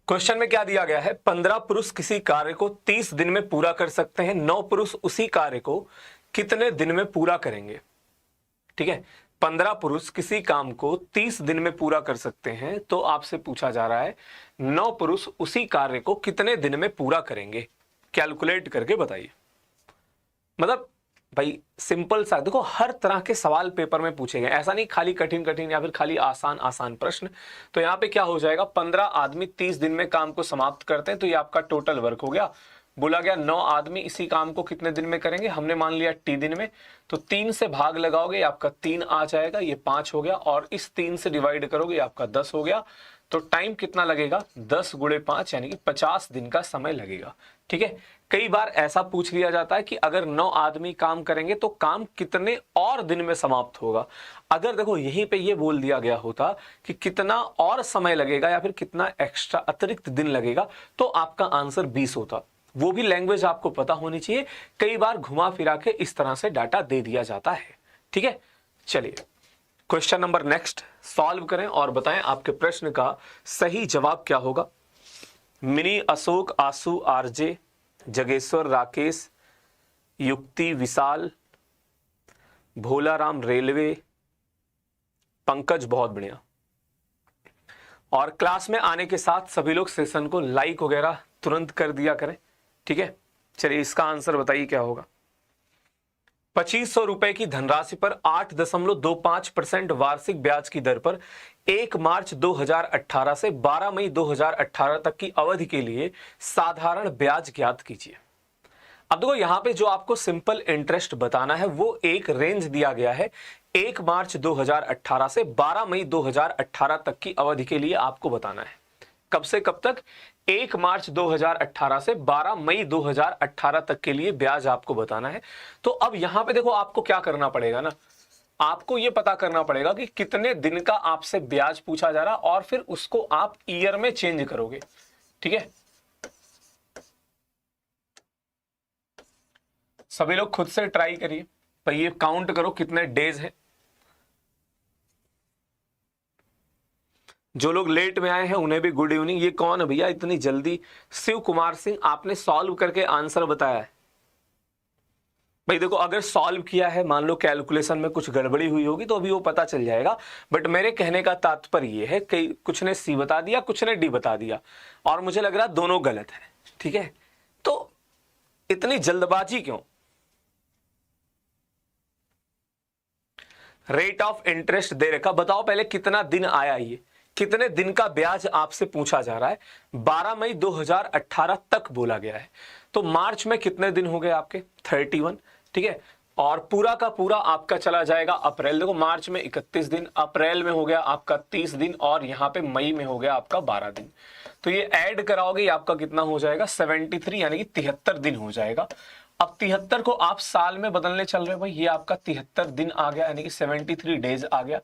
Question में क्या दिया गया है, 15 पुरुष किसी कार्य को 30 दिन में पूरा कर सकते हैं, 9 पुरुष उसी कार्य को कितने दिन में पूरा करेंगे। ठीक है, 15 पुरुष किसी काम को 30 दिन में पूरा कर सकते हैं, तो आपसे पूछा जा रहा है 9 पुरुष उसी कार्य को कितने दिन में पूरा करेंगे, कैलकुलेट करके बताइए। मतलब भाई सिंपल सा, देखो हर तरह के सवाल पेपर में पूछे गए, ऐसा नहीं खाली कठिन कठिन या फिर खाली आसान आसान प्रश्न। तो यहाँ पे क्या हो जाएगा, 15 आदमी 30 दिन में काम को समाप्त करते हैं, तो ये आपका टोटल वर्क हो गया। बोला गया 9 आदमी इसी काम को कितने दिन में करेंगे, हमने मान लिया टी दिन में, तो 3 से भाग लगाओगे आपका 3 आ जाएगा, ये 5 हो गया, और इस 3 से डिवाइड करोगे आपका 10 हो गया। तो टाइम कितना लगेगा, 10 गुणे 5 यानी कि 50 दिन का समय लगेगा। ठीक है, कई बार ऐसा पूछ लिया जाता है कि अगर 9 आदमी काम करेंगे तो काम कितने और दिन में समाप्त होगा। अगर देखो यहीं पे ये बोल दिया गया होता कि कितना और समय लगेगा या फिर कितना एक्स्ट्रा अतिरिक्त दिन लगेगा, तो आपका आंसर 20 होता। वो भी लैंग्वेज आपको पता होनी चाहिए, कई बार घुमा फिरा के इस तरह से डाटा दे दिया जाता है। ठीक है, चलिए क्वेश्चन नंबर नेक्स्ट सॉल्व करें और बताएं आपके प्रश्न का सही जवाब क्या होगा। मिनी, अशोक, आसू, आरजे, जगेश्वर, राकेश, युक्ति, विशाल, भोलाराम, रेलवे, पंकज, बहुत बढ़िया। और क्लास में आने के साथ सभी लोग सेशन को लाइक वगैरह तुरंत कर दिया करें। ठीक है, चलिए इसका आंसर बताइए क्या होगा। 2500 रुपए की धनराशि पर 8.25% वार्षिक ब्याज की दर पर 1 मार्च 2018 से 12 मई 2018 तक की अवधि के लिए साधारण ब्याज ज्ञात कीजिए। अब देखो यहां पे जो आपको सिंपल इंटरेस्ट बताना है वो एक रेंज दिया गया है, 1 मार्च 2018 से 12 मई 2018 तक की अवधि के लिए आपको बताना है। कब से कब तक, 1 मार्च 2018 से 12 मई 2018 तक के लिए ब्याज आपको बताना है। तो अब यहां पे देखो आपको क्या करना पड़ेगा ना, आपको यह पता करना पड़ेगा कि कितने दिन का आपसे ब्याज पूछा जा रहा और फिर उसको आप ईयर में चेंज करोगे। ठीक है, सभी लोग खुद से ट्राई करिए, पर ये काउंट करो कितने डेज हैं। जो लोग लेट में आए हैं उन्हें भी गुड इवनिंग। ये कौन है भैया इतनी जल्दी, शिव कुमार सिंह, आपने सॉल्व करके आंसर बताया है। भाई देखो अगर सॉल्व किया है, मान लो कैलकुलेशन में कुछ गड़बड़ी हुई होगी तो अभी वो पता चल जाएगा, बट मेरे कहने का तात्पर्य ये है कि कुछ ने सी बता दिया, कुछ ने डी बता दिया, और मुझे लग रहा दोनों गलत है। ठीक है, तो इतनी जल्दबाजी क्यों। रेट ऑफ इंटरेस्ट दे रखा, बताओ पहले कितना दिन आया, ये कितने दिन का ब्याज आपसे पूछा जा रहा है। 12 मई 2018 तक बोला गया है, तो मार्च में कितने दिन हो गए आपके, 31। ठीक है, और पूरा का पूरा आपका चला जाएगा अप्रैल। देखो मार्च में 31 दिन, अप्रैल में हो गया आपका 30 दिन, और यहां पे मई में हो गया आपका 12 दिन। तो ये ऐड कराओगे आपका कितना हो जाएगा, 73 यानी कि 73 दिन हो जाएगा। अब 73 को आप साल में बदलने चल रहे हो भाई, ये आपका 73 दिन आ गया यानी कि 73 डेज आ गया।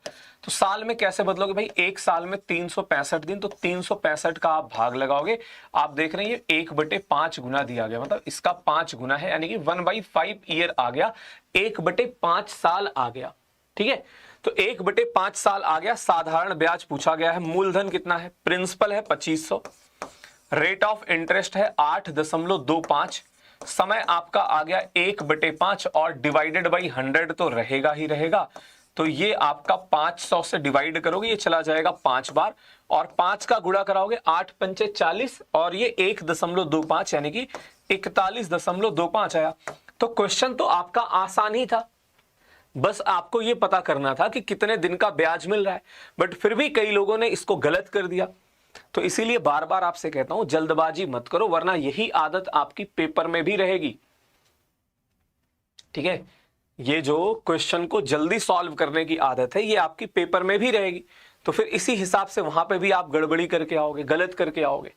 तो साल में कैसे बदलोगे भाई, एक साल में 365 दिन, तो 365 का आप भाग लगाओगे। आप देख रहे हैं ये 1/5 गुना दिया गया, मतलब इसका 5 गुना है, यानी कि 1/5 ईयर आ गया, 1/5 साल आ गया। ठीक है, तो 1/5 साल आ गया। साधारण ब्याज पूछा गया है, मूलधन कितना है, प्रिंसिपल है 2500, रेट ऑफ इंटरेस्ट है 8.25, समय आपका आ गया 1/5 और डिवाइडेड बाई 100 तो रहेगा ही रहेगा। तो ये आपका 500 से डिवाइड करोगे, ये चला जाएगा 5 बार, और 5 का गुणा कराओगे 8 पंचे 40, और ये 1.25 यानी कि 41.25 आया। तो क्वेश्चन तो आपका आसान ही था, बस आपको ये पता करना था कि कितने दिन का ब्याज मिल रहा है, बट फिर भी कई लोगों ने इसको गलत कर दिया। तो इसीलिए बार बार आपसे कहता हूं जल्दबाजी मत करो, वरना यही आदत आपकी पेपर में भी रहेगी। ठीक है, ये जो क्वेश्चन को जल्दी सॉल्व करने की आदत है ये आपकी पेपर में भी रहेगी, तो फिर इसी हिसाब से वहां पे भी आप गड़बड़ी करके आओगे, गलत करके आओगे।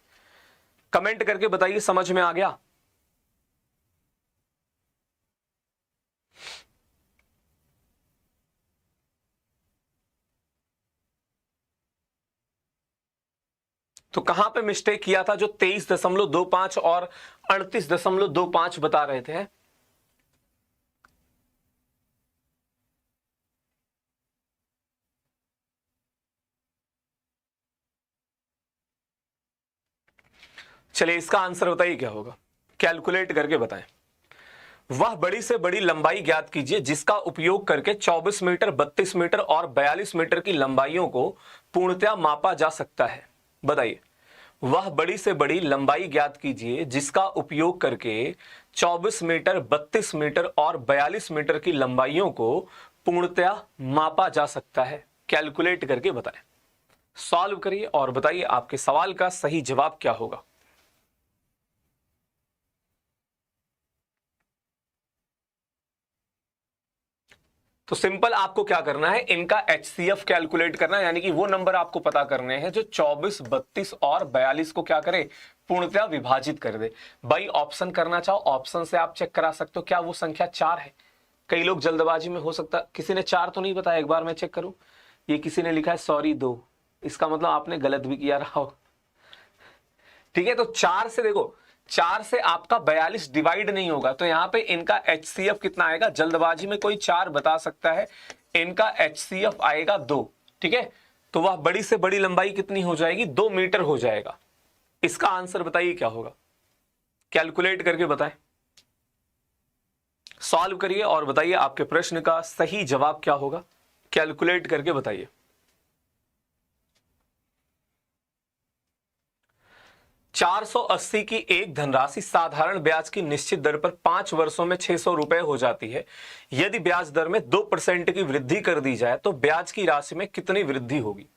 कमेंट करके बताइए समझ में आ गया। तो कहां पे मिस्टेक किया था, जो 23.25 और 38.25 बता रहे थे। चलिए इसका आंसर बताइए क्या होगा, कैलकुलेट करके बताएं। वह बड़ी से बड़ी लंबाई ज्ञात कीजिए जिसका उपयोग करके 24 मीटर, 32 मीटर और 42 मीटर की लंबाइयों को पूर्णतया मापा जा सकता है। बताइए, वह बड़ी से बड़ी लंबाई ज्ञात कीजिए जिसका उपयोग करके 24 मीटर, 32 मीटर और 42 मीटर की लंबाइयों को पूर्णतया मापा जा सकता है। कैलकुलेट करके बताएं। सॉल्व करिए और बताइए आपके सवाल का सही जवाब क्या होगा। तो सिंपल आपको क्या करना है, इनका HCF कैलकुलेट करना है, यानी कि वो नंबर आपको पता करने हैं जो 24, 32 और 42 को क्या करे, पूर्णतया विभाजित कर दे। भाई ऑप्शन करना चाहो, ऑप्शन से आप चेक करा सकते हो क्या वो संख्या 4 है। कई लोग जल्दबाजी में, हो सकता किसी ने 4 तो नहीं बताया, एक बार मैं चेक करूं। ये किसी ने लिखा है सॉरी 2, इसका मतलब आपने गलत भी किया रहा हो। ठीक है, तो 4 से देखो, 4 से आपका 42 डिवाइड नहीं होगा, तो यहां पे इनका HCF कितना आएगा, जल्दबाजी में कोई 4 बता सकता है, इनका HCF आएगा 2। ठीक है, तो वह बड़ी से बड़ी लंबाई कितनी हो जाएगी, 2 मीटर हो जाएगा। इसका आंसर बताइए क्या होगा, कैलकुलेट करके बताएं। सॉल्व करिए और बताइए आपके प्रश्न का सही जवाब क्या होगा, कैलकुलेट करके बताइए। 480 की एक धनराशि साधारण ब्याज की निश्चित दर पर 5 वर्षों में 600 रुपए हो जाती है। यदि ब्याज दर में 2% की वृद्धि कर दी जाए तो ब्याज की राशि में कितनी वृद्धि होगी।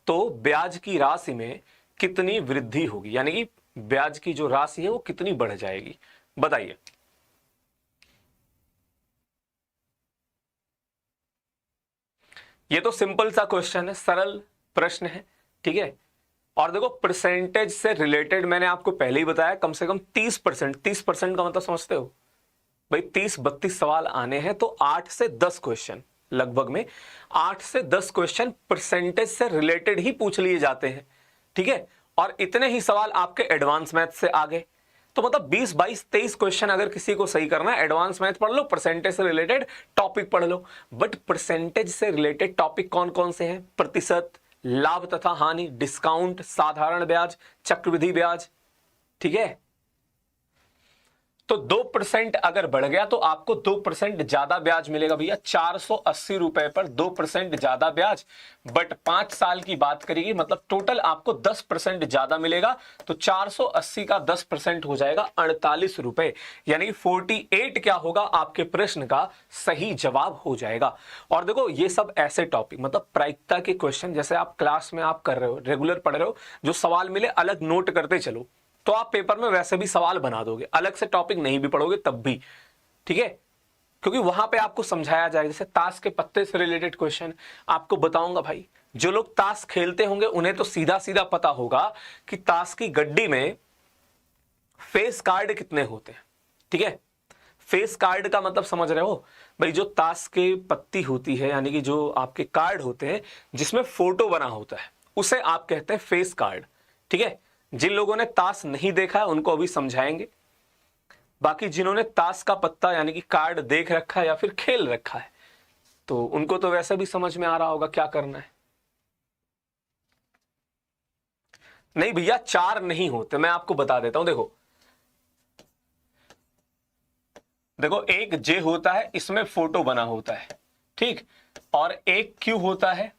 तो ब्याज की राशि में कितनी वृद्धि होगी, यानी कि ब्याज की जो राशि है वो कितनी बढ़ जाएगी, बताइए। ये तो सिंपल सा क्वेश्चन है, सरल प्रश्न है। ठीक है, और देखो परसेंटेज से रिलेटेड मैंने आपको पहले ही बताया, कम से कम 30%। 30% का मतलब समझते हो भाई, 30-32 सवाल आने हैं तो 8 से 10 क्वेश्चन, लगभग में 8 से 10 क्वेश्चन परसेंटेज से रिलेटेड ही पूछ लिए जाते हैं। ठीक है, और इतने ही सवाल आपके एडवांस मैथ से आ गए, तो मतलब 20, 22, 23 क्वेश्चन अगर किसी को सही करना है, एडवांस मैथ पढ़ लो, परसेंटेज से रिलेटेड टॉपिक पढ़ लो। बट परसेंटेज से रिलेटेड टॉपिक कौन कौन से हैं, प्रतिशत, लाभ तथा हानि, डिस्काउंट, साधारण ब्याज, चक्रवृद्धि ब्याज। ठीक है, तो 2% अगर बढ़ गया तो आपको 2% ज्यादा ब्याज मिलेगा भैया, 480 रुपए पर 2% ज्यादा ब्याज। बट 5 साल की बात करेगी, मतलब टोटल आपको 10% ज्यादा मिलेगा, तो 480 का 10% हो जाएगा 48 रुपए, यानी 48 क्या होगा, आपके प्रश्न का सही जवाब हो जाएगा। और देखो ये सब ऐसे टॉपिक, मतलब प्रायिकता के क्वेश्चन, जैसे आप क्लास में आप कर रहे हो, रेगुलर पढ़ रहे हो, जो सवाल मिले अलग नोट करते चलो, तो आप पेपर में वैसे भी सवाल बना दोगे, अलग से टॉपिक नहीं भी पढ़ोगे तब भी। ठीक है, क्योंकि वहां पे आपको समझाया जाएगा। जैसे ताश के पत्ते से रिलेटेड क्वेश्चन आपको बताऊंगा भाई, जो लोग ताश खेलते होंगे उन्हें तो सीधा सीधा पता होगा कि ताश की गड्डी में फेस कार्ड कितने होते हैं। ठीक है, फेस कार्ड का मतलब समझ रहे हो भाई, जो ताश के पत्ती होती है, यानी कि जो आपके कार्ड होते हैं जिसमें फोटो बना होता है, उसे आप कहते हैं फेस कार्ड। ठीक है, जिन लोगों ने ताश नहीं देखा है उनको अभी समझाएंगे, बाकी जिन्होंने ताश का पत्ता यानी कि कार्ड देख रखा है या फिर खेल रखा है तो उनको तो वैसे भी समझ में आ रहा होगा क्या करना है। नहीं भैया 4 नहीं होते, मैं आपको बता देता हूं। देखो देखो, एक जे होता है, इसमें फोटो बना होता है, ठीक, और एक क्यू होता है,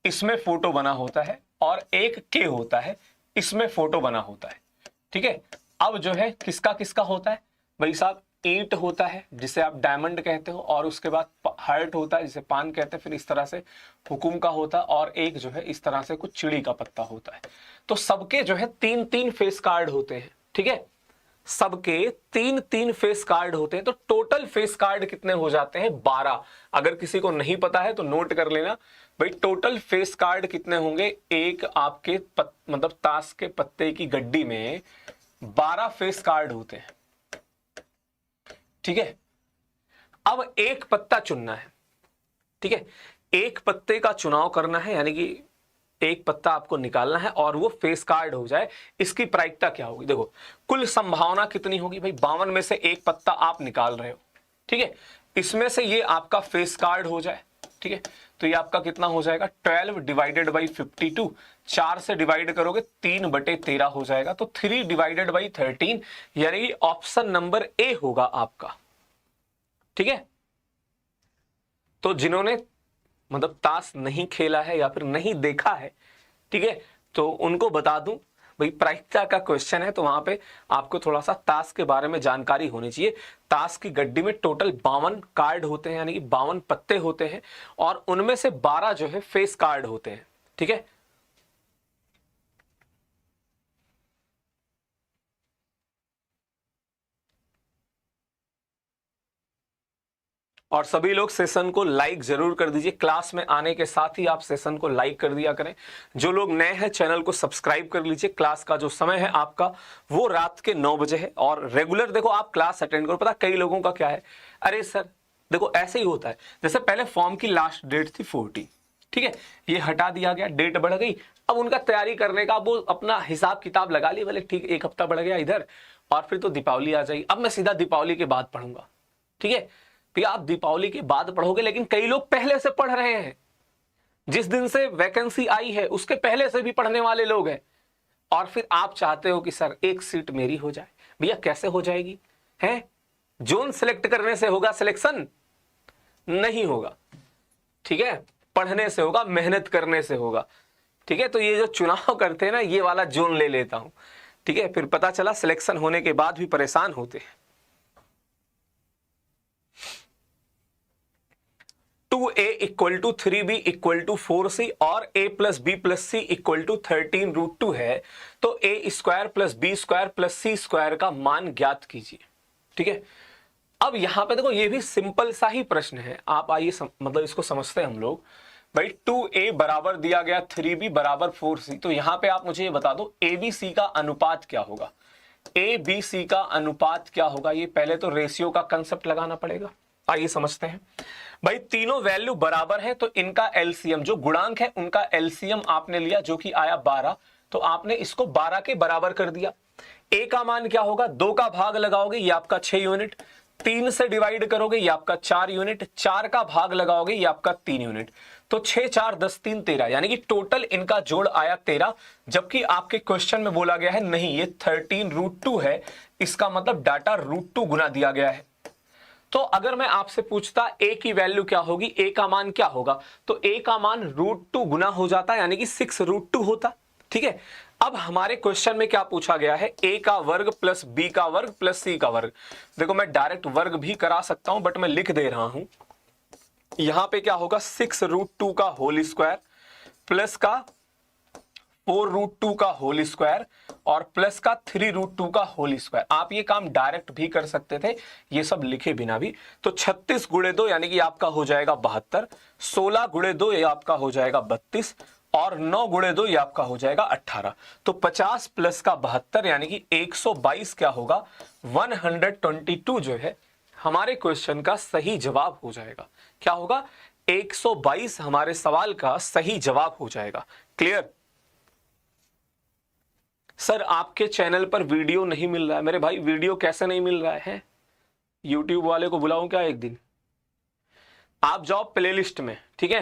इसमें फोटो बना होता है, और एक के होता है, इसमें फोटो बना होता है। ठीक है, अब जो है किसका किसका होता है भाई साहब, ईंट होता है जिसे आप डायमंड कहते हो, और उसके बाद हार्ट होता है जिसे पान कहते हैं, फिर इस तरह से हुकुम का होता है, और एक जो है इस तरह से कुछ चिड़ी का पत्ता होता है। तो सबके जो है 3-3 फेस कार्ड होते हैं। ठीक है, सबके 3-3 फेस कार्ड होते हैं, तो टोटल फेस कार्ड कितने हो जाते हैं, 12। अगर किसी को नहीं पता है तो नोट कर लेना भाई, टोटल फेस कार्ड कितने होंगे, एक आपके मतलब ताश के पत्ते की गड्डी में 12 फेस कार्ड होते हैं। ठीक है, अब एक पत्ता चुनना है। ठीक है, एक पत्ते का चुनाव करना है, यानी कि एक पत्ता आपको निकालना है और वो फेस कार्ड हो जाए। इसकी प्रायिकता क्या होगी, देखो कुल संभावना कितनी होगी भाई, 52 में से एक पत्ता आप निकाल रहे हो। ठीक है, इसमें से ये आपका फेस कार्ड हो जाए। ठीक है, तो ये आपका कितना हो जाएगा 12 डिवाइडेड बाई 52, 4 से डिवाइड करोगे 3/13 हो जाएगा, तो 3 डिवाइडेड बाई 13, यानी ऑप्शन नंबर ए होगा आपका। ठीक है, तो जिन्होंने मतलब ताश नहीं खेला है या फिर नहीं देखा है, ठीक है, तो उनको बता दूं भाई प्रायिकता का क्वेश्चन है, तो वहां पे आपको थोड़ा सा ताश के बारे में जानकारी होनी चाहिए। ताश की गड्डी में टोटल 52 कार्ड होते हैं, यानी कि 52 पत्ते होते हैं, और उनमें से 12 जो है फेस कार्ड होते हैं। ठीक है, और सभी लोग सेशन को लाइक जरूर कर दीजिए। क्लास में आने के साथ ही आप सेशन को लाइक कर दिया करें। जो लोग नए हैं चैनल को सब्सक्राइब कर लीजिए। क्लास का जो समय है आपका वो रात के 9 बजे है, और रेगुलर देखो आप क्लास अटेंड करो। पता कई लोगों का क्या है, अरे सर देखो ऐसे ही होता है, जैसे पहले फॉर्म की लास्ट डेट थी 14, ठीक है, ये हटा दिया गया, डेट बढ़ गई, अब उनका तैयारी करने का वो अपना हिसाब किताब लगा ली, बोले ठीक एक हफ्ता बढ़ गया इधर, और फिर तो दीपावली आ जाएगी, अब मैं सीधा दीपावली के बाद पढ़ूंगा। ठीक है, तो आप दीपावली के बाद पढ़ोगे, लेकिन कई लोग पहले से पढ़ रहे हैं, जिस दिन से वैकेंसी आई है उसके पहले से भी पढ़ने वाले लोग हैं, और फिर आप चाहते हो कि सर एक सीट मेरी हो जाए। भैया कैसे हो जाएगी, है जोन सिलेक्ट करने से होगा सिलेक्शन? नहीं होगा। ठीक है, पढ़ने से होगा, मेहनत करने से होगा। ठीक है, तो ये जो चुनाव करते हैं ना, ये वाला जोन ले लेता हूं। ठीक है, फिर पता चला सिलेक्शन होने के बाद भी परेशान होते हैं। 2a equal to 3b equal to 4c और a plus B plus C equal to 13√2 है, तो a square plus B square plus C square का मान ज्ञात कीजिए। ठीक है, अब यहां पे देखो ये भी सिंपल सा ही प्रश्न है, आप आइए मतलब इसको समझते हैं हम लोग। भाई 2a बराबर दिया गया 3b बराबर 4c, तो यहां पे आप मुझे ये बता दो ए बी सी का अनुपात क्या होगा। ए बी सी का अनुपात क्या होगा, ये पहले तो रेशियो का कंसेप्ट लगाना पड़ेगा। आइए समझते हैं। भाई तीनों वैल्यू बराबर है, तो इनका एलसीएम जो गुणांक है उनका एलसीएम आपने लिया, जो कि आया 12, तो आपने इसको 12 के बराबर कर दिया। ए का मान क्या होगा, 2 का भाग लगाओगे ये आपका 6 यूनिट, 3 से डिवाइड करोगे ये आपका 4 यूनिट, 4 का भाग लगाओगे ये आपका 3 यूनिट, तो 6 4 10 3 13, यानी कि टोटल इनका जोड़ आया 13। जबकि आपके क्वेश्चन में बोला गया है नहीं ये 13√2 है, इसका मतलब डाटा √2 गुना दिया गया है। तो अगर मैं आपसे पूछता a की वैल्यू क्या होगी, a का मान क्या होगा, तो a का मान √2 गुना हो जाता, यानी कि 6√2 होता। ठीक है, अब हमारे क्वेश्चन में क्या पूछा गया है, a का वर्ग प्लस b का वर्ग प्लस c का वर्ग। देखो मैं डायरेक्ट वर्ग भी करा सकता हूं, बट मैं लिख दे रहा हूं। यहां पे क्या होगा 6√2 का होल स्क्वायर प्लस का 4√2 का होल स्क्वायर और प्लस का 3√2 का होल स्क्वायर। आप ये काम डायरेक्ट भी कर सकते थे, ये सब लिखे बिना भी। तो 36 गुणे 2 यानी कि आपका हो जाएगा 72, 16 गुणे 2 ये आपका हो जाएगा 32, और 9 गुणे 2 ये आपका हो जाएगा 18। तो 50 प्लस का 72 यानी कि 122 क्या होगा, 122 जो है हमारे क्वेश्चन का सही जवाब हो जाएगा। क्या होगा, 122 हमारे सवाल का सही जवाब हो जाएगा। क्लियर? सर आपके चैनल पर वीडियो नहीं मिल रहा है। मेरे भाई वीडियो कैसे नहीं मिल रहा है, यूट्यूब वाले को बुलाऊं क्या एक दिन? आप जाओ प्लेलिस्ट में, ठीक है,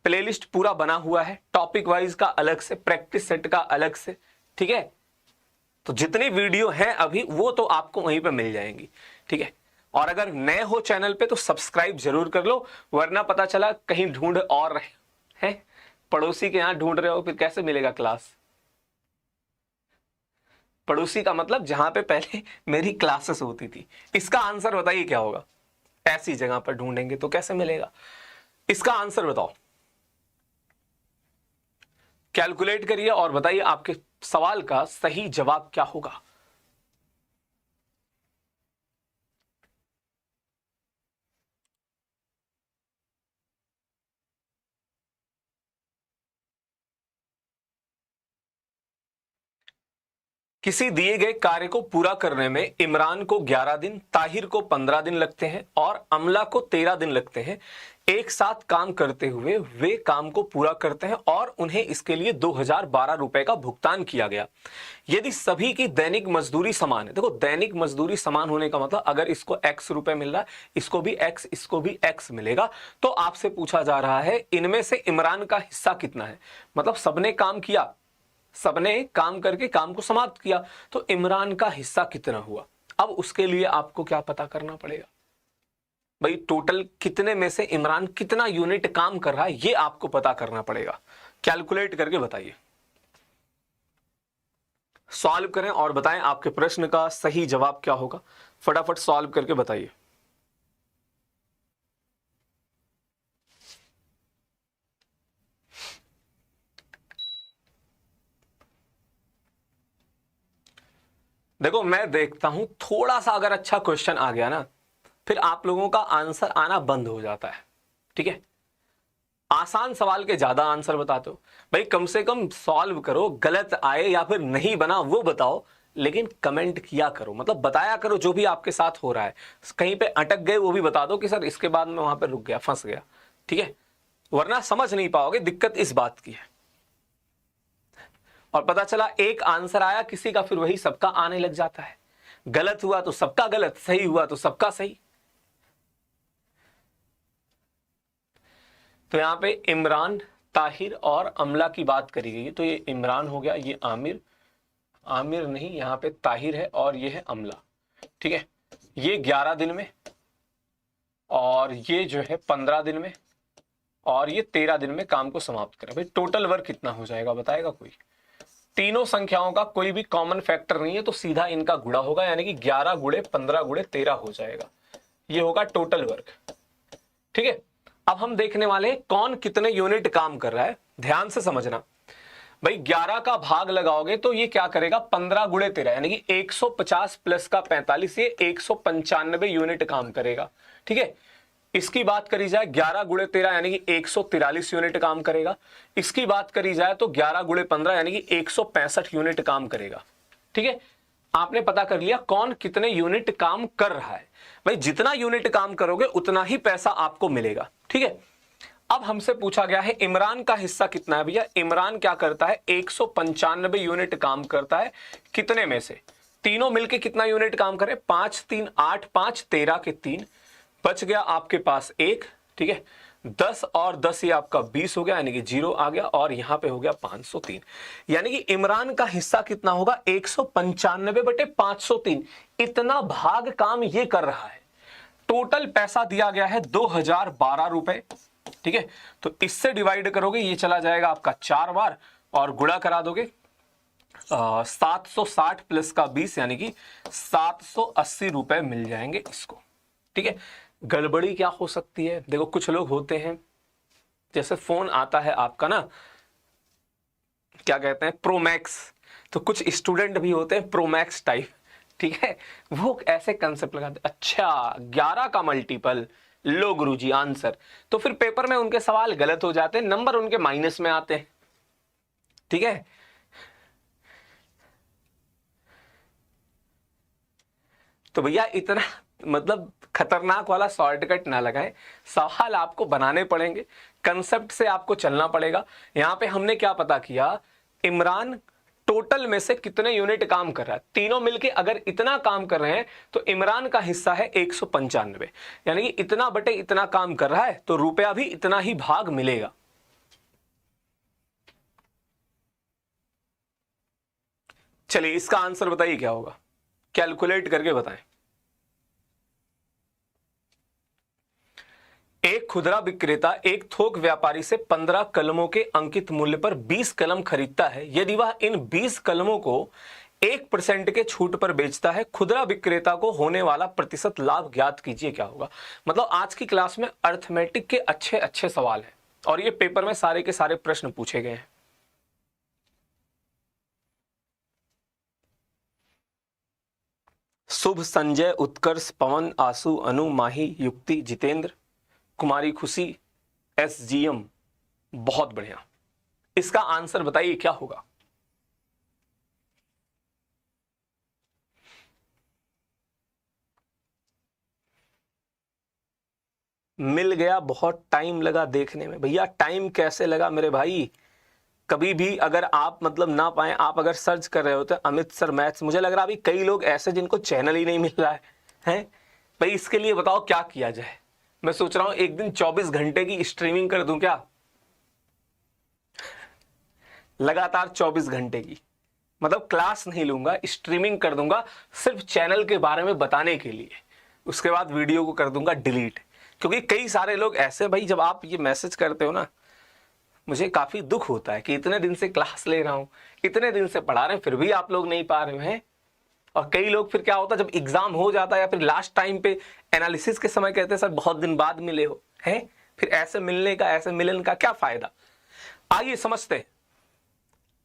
प्लेलिस्ट पूरा बना हुआ है, टॉपिक वाइज का अलग से, प्रैक्टिस सेट का अलग से। ठीक है, तो जितनी वीडियो है अभी वो तो आपको वहीं पे मिल जाएंगी। ठीक है, और अगर नए हो चैनल पे तो सब्सक्राइब जरूर कर लो, वरना पता चला कहीं ढूंढ और रहे हैं, पड़ोसी के यहां ढूंढ रहे हो, फिर कैसे मिलेगा क्लास? पड़ोसी का मतलब जहां पे पहले मेरी क्लासेस होती थी। इसका आंसर बताइए क्या होगा, ऐसी जगह पर ढूंढेंगे तो कैसे मिलेगा? इसका आंसर बताओ, कैलकुलेट करिए और बताइए आपके सवाल का सही जवाब क्या होगा। किसी दिए गए कार्य को पूरा करने में इमरान को 11 दिन, ताहिर को 15 दिन लगते हैं और अमला को 13 दिन लगते हैं। एक साथ काम करते हुए वे काम को पूरा करते हैं और उन्हें इसके लिए 2012 रुपए का भुगतान किया गया। यदि सभी की दैनिक मजदूरी समान है, देखो दैनिक मजदूरी समान होने का मतलब अगर इसको x रुपए मिल रहा है, इसको भी x, इसको भी x मिलेगा, तो आपसे पूछा जा रहा है इनमें से इमरान का हिस्सा कितना है। मतलब सबने काम किया, सबने काम करके काम को समाप्त किया, तो इमरान का हिस्सा कितना हुआ। अब उसके लिए आपको क्या पता करना पड़ेगा भाई, टोटल कितने में से इमरान कितना यूनिट काम कर रहा है, ये आपको पता करना पड़ेगा। कैलकुलेट करके बताइए, सॉल्व करें और बताएं आपके प्रश्न का सही जवाब क्या होगा। फटाफट सॉल्व करके बताइए। देखो मैं देखता हूं थोड़ा सा अगर अच्छा क्वेश्चन आ गया ना, फिर आप लोगों का आंसर आना बंद हो जाता है। ठीक है, आसान सवाल के ज्यादा आंसर बताते हो भाई, कम से कम सॉल्व करो, गलत आए या फिर नहीं बना वो बताओ, लेकिन कमेंट किया करो, मतलब बताया करो जो भी आपके साथ हो रहा है। कहीं पे अटक गए वो भी बता दो कि सर इसके बाद मैं वहां पे रुक गया, फंस गया। ठीक है, वरना समझ नहीं पाओगे, दिक्कत इस बात की है। और पता चला एक आंसर आया किसी का, फिर वही सबका आने लग जाता है। गलत हुआ तो सबका गलत, सही हुआ तो सबका सही। तो यहां पे इमरान, ताहिर और अमला की बात करी गई है, तो ये इमरान हो गया, ये आमिर, आमिर नहीं यहां पे ताहिर है और ये है अमला। ठीक है, ये 11 दिन में और ये जो है 15 दिन में और ये 13 दिन में काम को समाप्त करें। भाई टोटल वर्क कितना हो जाएगा बताएगा कोई। तीनों संख्याओं का कोई भी कॉमन फैक्टर नहीं है, तो सीधा इनका गुणा होगा, यानी कि 11 गुणे 15 गुणे 13 हो जाएगा। ये होगा टोटल वर्क। ठीक है, अब हम देखने वाले हैं कौन कितने यूनिट काम कर रहा है। ध्यान से समझना भाई, 11 का भाग लगाओगे तो ये क्या करेगा, 15 गुणे 13 यानी कि 150 प्लस का 45, ये 195 यूनिट काम करेगा। ठीक है, इसकी बात करी जाए 11 गुणे 13 यानी कि 143 यूनिट काम करेगा। इसकी बात करी जाए तो 11 गुणे 15 यानी कि 165 यूनिट काम करेगा। ठीक है, आपने पता कर लिया कौन कितने यूनिट काम कर रहा है। भाई जितना यूनिट काम करोगे उतना ही पैसा आपको मिलेगा। ठीक है, अब हमसे पूछा गया है इमरान का हिस्सा कितना है। भैया इमरान क्या करता है, 195 यूनिट काम करता है। कितने में से, तीनों मिलके कितना यूनिट काम करे, 5 3 8 5 13 के 3 बच गया आपके पास 1। ठीक है, 10 और 10 ये आपका 20 हो गया, यानी कि 0 आ गया, और यहां पे हो गया 503। यानी कि इमरान का हिस्सा कितना होगा, 195 बटे 503। इतना भाग काम ये कर रहा है। टोटल पैसा दिया गया है 2012 रुपए। ठीक है, तो इससे डिवाइड करोगे, ये चला जाएगा आपका 4 बार, और गुणा करा दोगे 760 प्लस का 20 यानी कि 780 रुपए मिल जाएंगे इसको। ठीक है, गड़बड़ी क्या हो सकती है, देखो कुछ लोग होते हैं, जैसे फोन आता है आपका ना, क्या कहते हैं, प्रोमैक्स, तो कुछ स्टूडेंट भी होते हैं प्रोमैक्स टाइप। ठीक है, वो ऐसे कंसेप्ट लगाते, अच्छा 11 का मल्टीपल, लो गुरुजी आंसर, तो फिर पेपर में उनके सवाल गलत हो जाते हैं, नंबर उनके माइनस में आते हैं। ठीक है, तो भैया इतना मतलब खतरनाक वाला शॉर्टकट ना लगाएं, सवाल आपको बनाने पड़ेंगे, कंसेप्ट से आपको चलना पड़ेगा। यहां पे हमने क्या पता किया, इमरान टोटल में से कितने यूनिट काम कर रहा है, तीनों मिलके अगर इतना काम कर रहे हैं तो इमरान का हिस्सा है 195, यानी कि इतना बटे इतना काम कर रहा है, तो रुपया भी इतना ही भाग मिलेगा। चलिए इसका आंसर बताइए क्या होगा, कैलकुलेट करके बताएं। एक खुदरा विक्रेता एक थोक व्यापारी से 15 कलमों के अंकित मूल्य पर 20 कलम खरीदता है। यदि वह इन 20 कलमों को 1% के छूट पर बेचता है, खुदरा विक्रेता को होने वाला प्रतिशत लाभ ज्ञात कीजिए क्या होगा। मतलब आज की क्लास में अर्थमेटिक के अच्छे अच्छे सवाल हैं, और ये पेपर में सारे के सारे प्रश्न पूछे गए हैं। शुभ, संजय, उत्कर्ष, पवन, आशु, अनु, माही, युक्ति, जितेंद्र, कुमारी खुशी, SGM, बहुत बढ़िया। इसका आंसर बताइए क्या होगा। मिल गया, बहुत टाइम लगा देखने में। भैया टाइम कैसे लगा मेरे भाई, कभी भी अगर आप मतलब ना पाए, आप अगर सर्च कर रहे होते अमित सर मैथ्स, मुझे लग रहा है अभी कई लोग ऐसे जिनको चैनल ही नहीं मिल रहा है हैं? भाई इसके लिए बताओ क्या किया जाए। मैं सोच रहा हूं एक दिन 24 घंटे की स्ट्रीमिंग कर दूं क्या, लगातार 24 घंटे की, मतलब क्लास नहीं लूंगा, स्ट्रीमिंग कर दूंगा सिर्फ चैनल के बारे में बताने के लिए, उसके बाद वीडियो को कर दूंगा डिलीट। क्योंकि कई सारे लोग ऐसे, भाई जब आप ये मैसेज करते हो ना, मुझे काफी दुख होता है कि इतने दिन से क्लास ले रहा हूं, इतने दिन से पढ़ा रहे हैं, फिर भी आप लोग नहीं पा रहे हैं। और कई लोग फिर क्या होता है जब एग्जाम हो जाता है या फिर लास्ट टाइम पे एनालिसिस के समय कहते हैं सर बहुत दिन बाद मिले हो हैं, फिर ऐसे मिलने का, ऐसे मिलन का क्या फायदा। आइए समझते हैं।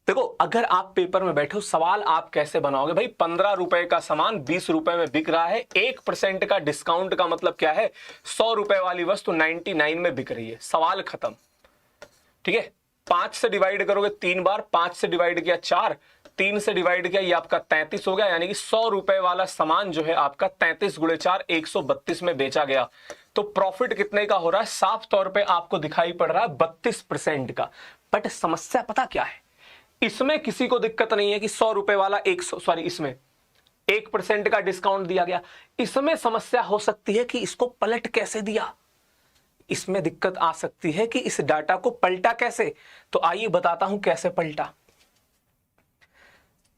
देखो अगर आप पेपर में बैठे हो, सवाल आप कैसे बनाओगे भाई। 15 रुपए का सामान 20 रुपए में बिक रहा है, 1% का डिस्काउंट का मतलब क्या है, 100 रुपए वाली वस्तु 99 में बिक रही है, सवाल खत्म। ठीक है, 5 से डिवाइड करोगे 3 बार, 5 से डिवाइड किया 4, 3 से डिवाइड किया, ये आपका 33 हो गया। यानी कि 100 रुपए वाला सामान जो है आपका 33 गुणे 4 132 में बेचा गया। तो प्रॉफिट कितने का हो रहा है, साफ तौर पे आपको दिखाई पड़ रहा है 32% का। बट समस्या पता क्या है, इसमें किसी को दिक्कत नहीं है कि 100 रुपए वाला इसमें 1% का डिस्काउंट दिया गया। इसमें समस्या हो सकती है कि इसको पलट कैसे दिया, इसमें दिक्कत आ सकती है कि इस डाटा को पलटा कैसे। तो आइए बताता हूं कैसे पलटा।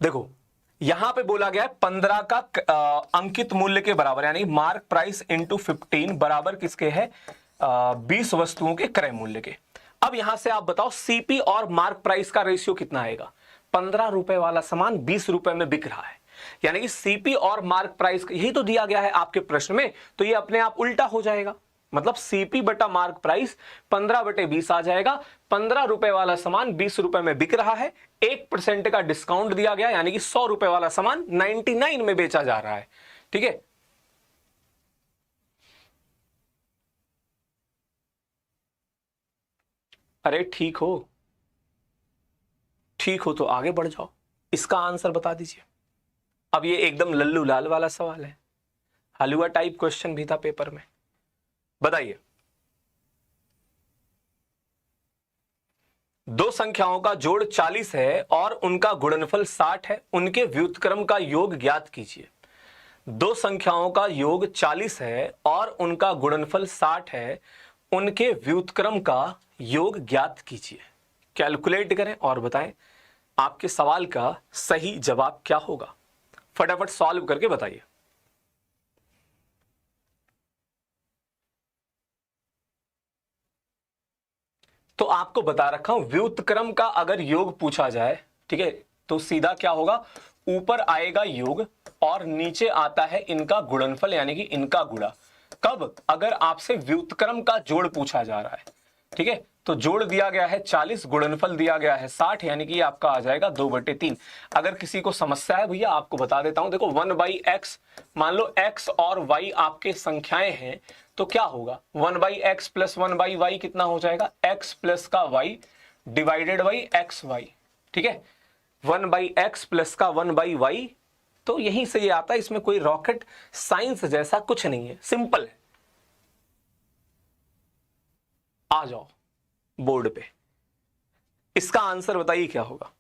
देखो यहां पे बोला गया है 15 का अंकित मूल्य के बराबर, यानी मार्क प्राइस इंटू 15 बराबर किसके है, 20 वस्तुओं के क्रय मूल्य के। अब यहां से आप बताओ सीपी और मार्क प्राइस का रेशियो कितना आएगा। 15 रुपए वाला सामान 20 रुपए में बिक रहा है, यानी कि सीपी और मार्क प्राइस यही तो दिया गया है आपके प्रश्न में, तो ये अपने आप उल्टा हो जाएगा। मतलब सीपी बटा मार्क प्राइस 15/20 आ जाएगा। 15 रुपए वाला सामान 20 रुपए में बिक रहा है, 1% का डिस्काउंट दिया गया, यानी कि 100 रुपए वाला सामान 99 में बेचा जा रहा है। ठीक है, अरे ठीक हो तो आगे बढ़ जाओ, इसका आंसर बता दीजिए। अब ये एकदम लल्लू लाल वाला सवाल है, हलवा टाइप क्वेश्चन भी था पेपर में। बताइए, दो संख्याओं का जोड़ 40 है और उनका गुणनफल 60 है, उनके व्युत्क्रम का योग ज्ञात कीजिए। दो संख्याओं का योग 40 है और उनका गुणनफल 60 है, उनके व्युत्क्रम का योग ज्ञात कीजिए। कैलकुलेट करें और बताएं आपके सवाल का सही जवाब क्या होगा। फटाफट सॉल्व करके बताइए। तो आपको बता रखा हूं, व्युत्क्रम का अगर योग पूछा जाए, ठीक है, तो सीधा क्या होगा, ऊपर आएगा योग और नीचे आता है इनका गुणनफल, यानी कि इनका गुणा। कब, अगर आपसे व्युत्क्रम का जोड़ पूछा जा रहा है। ठीक है, तो जोड़ दिया गया है 40, गुणनफल दिया गया है 60, यानी कि आपका आ जाएगा 2/3। अगर किसी को समस्या है भैया आपको बता देता हूं, देखो 1/x, मान लो x और y आपके संख्याएं हैं, तो क्या होगा 1/x प्लस 1/y कितना हो जाएगा, x प्लस का y डिवाइडेड बाई xy। ठीक है, 1/x प्लस का 1/y, तो यहीं से ये आता है, इसमें कोई रॉकेट साइंस जैसा कुछ नहीं है, सिंपल है। आ जाओ बोर्ड पे, इसका आंसर बताइए क्या होगा।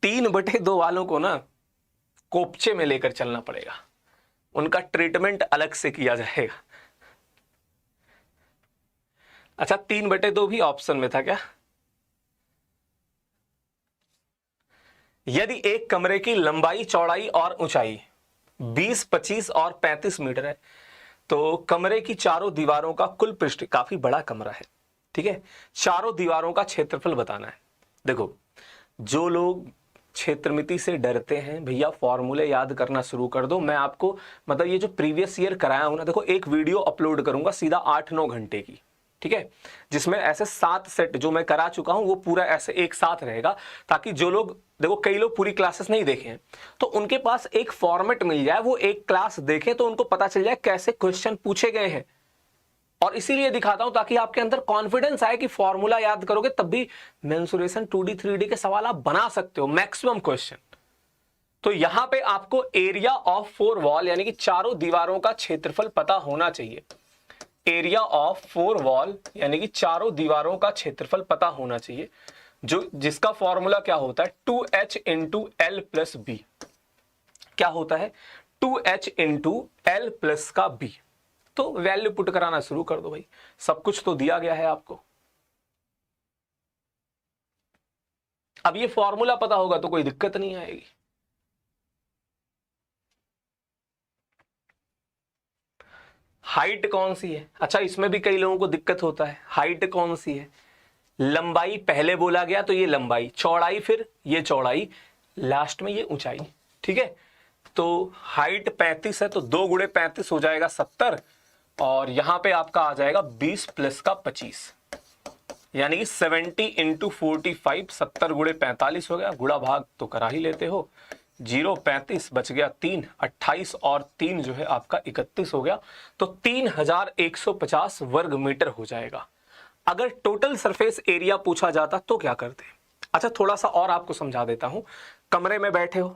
3/2 वालों को ना कोपचे में लेकर चलना पड़ेगा, उनका ट्रीटमेंट अलग से किया जाएगा। अच्छा 3/2 भी ऑप्शन में था क्या। यदि एक कमरे की लंबाई, चौड़ाई और ऊंचाई 20, 25 और 35 मीटर है, तो कमरे की चारों दीवारों का कुल पृष्ठ, काफी बड़ा कमरा है, ठीक है, चारों दीवारों का क्षेत्रफल बताना है। देखो जो लोग क्षेत्रमिति से डरते हैं भैया फॉर्मूले याद करना शुरू कर दो। मैं आपको मतलब ये जो प्रीवियस ईयर कराया हूं ना, देखो एक वीडियो अपलोड करूंगा सीधा 8-9 घंटे की, ठीक है, जिसमें ऐसे 7 सेट जो मैं करा चुका हूं वो पूरा ऐसे एक साथ रहेगा, ताकि जो लोग, देखो कई लोग पूरी क्लासेस नहीं देखे हैं, तो उनके पास एक फॉर्मेट मिल जाए, वो एक क्लास देखें तो उनको पता चल जाए कैसे क्वेश्चन पूछे गए हैं। और इसीलिए दिखाता हूं ताकि आपके अंदर कॉन्फिडेंस आए कि फॉर्मूला याद करोगे तब भी मेंसुरेशन 2D 3D के सवाल आप बना सकते हो, मैक्सिमम क्वेश्चन। तो यहां पे आपको एरिया ऑफ 4 वॉल यानी कि चारों दीवारों का क्षेत्रफल पता होना चाहिए। एरिया ऑफ 4 वॉल यानी कि चारों दीवारों का क्षेत्रफल पता होना चाहिए, जो जिसका फॉर्मूला क्या होता है 2h into L plus B. क्या होता है 2h इंटू एल प्लस का बी। तो वैल्यू पुट कराना शुरू कर दो भाई, सब कुछ तो दिया गया है आपको। अब ये फॉर्मूला पता होगा तो कोई दिक्कत नहीं आएगी। हाइट कौन सी है, अच्छा इसमें भी कई लोगों को दिक्कत होता है, हाइट कौन सी है, लंबाई पहले बोला गया तो ये लंबाई, चौड़ाई फिर ये चौड़ाई, लास्ट में ये ऊंचाई। ठीक है, तो हाइट 35 है तो 2 गुणे 35 हो जाएगा 70, और यहां पे आपका आ जाएगा 20 प्लस का 25 यानी कि 70 इंटू 45, 70 गुणे 45 हो गया, गुणा भाग तो करा ही लेते हो, 0 35 बच गया 3, 28 और 3 जो है आपका 31 हो गया, तो 3150 वर्ग मीटर हो जाएगा। अगर टोटल सरफेस एरिया पूछा जाता तो क्या करते? अच्छा थोड़ा सा और आपको समझा देता हूं। कमरे में बैठे हो,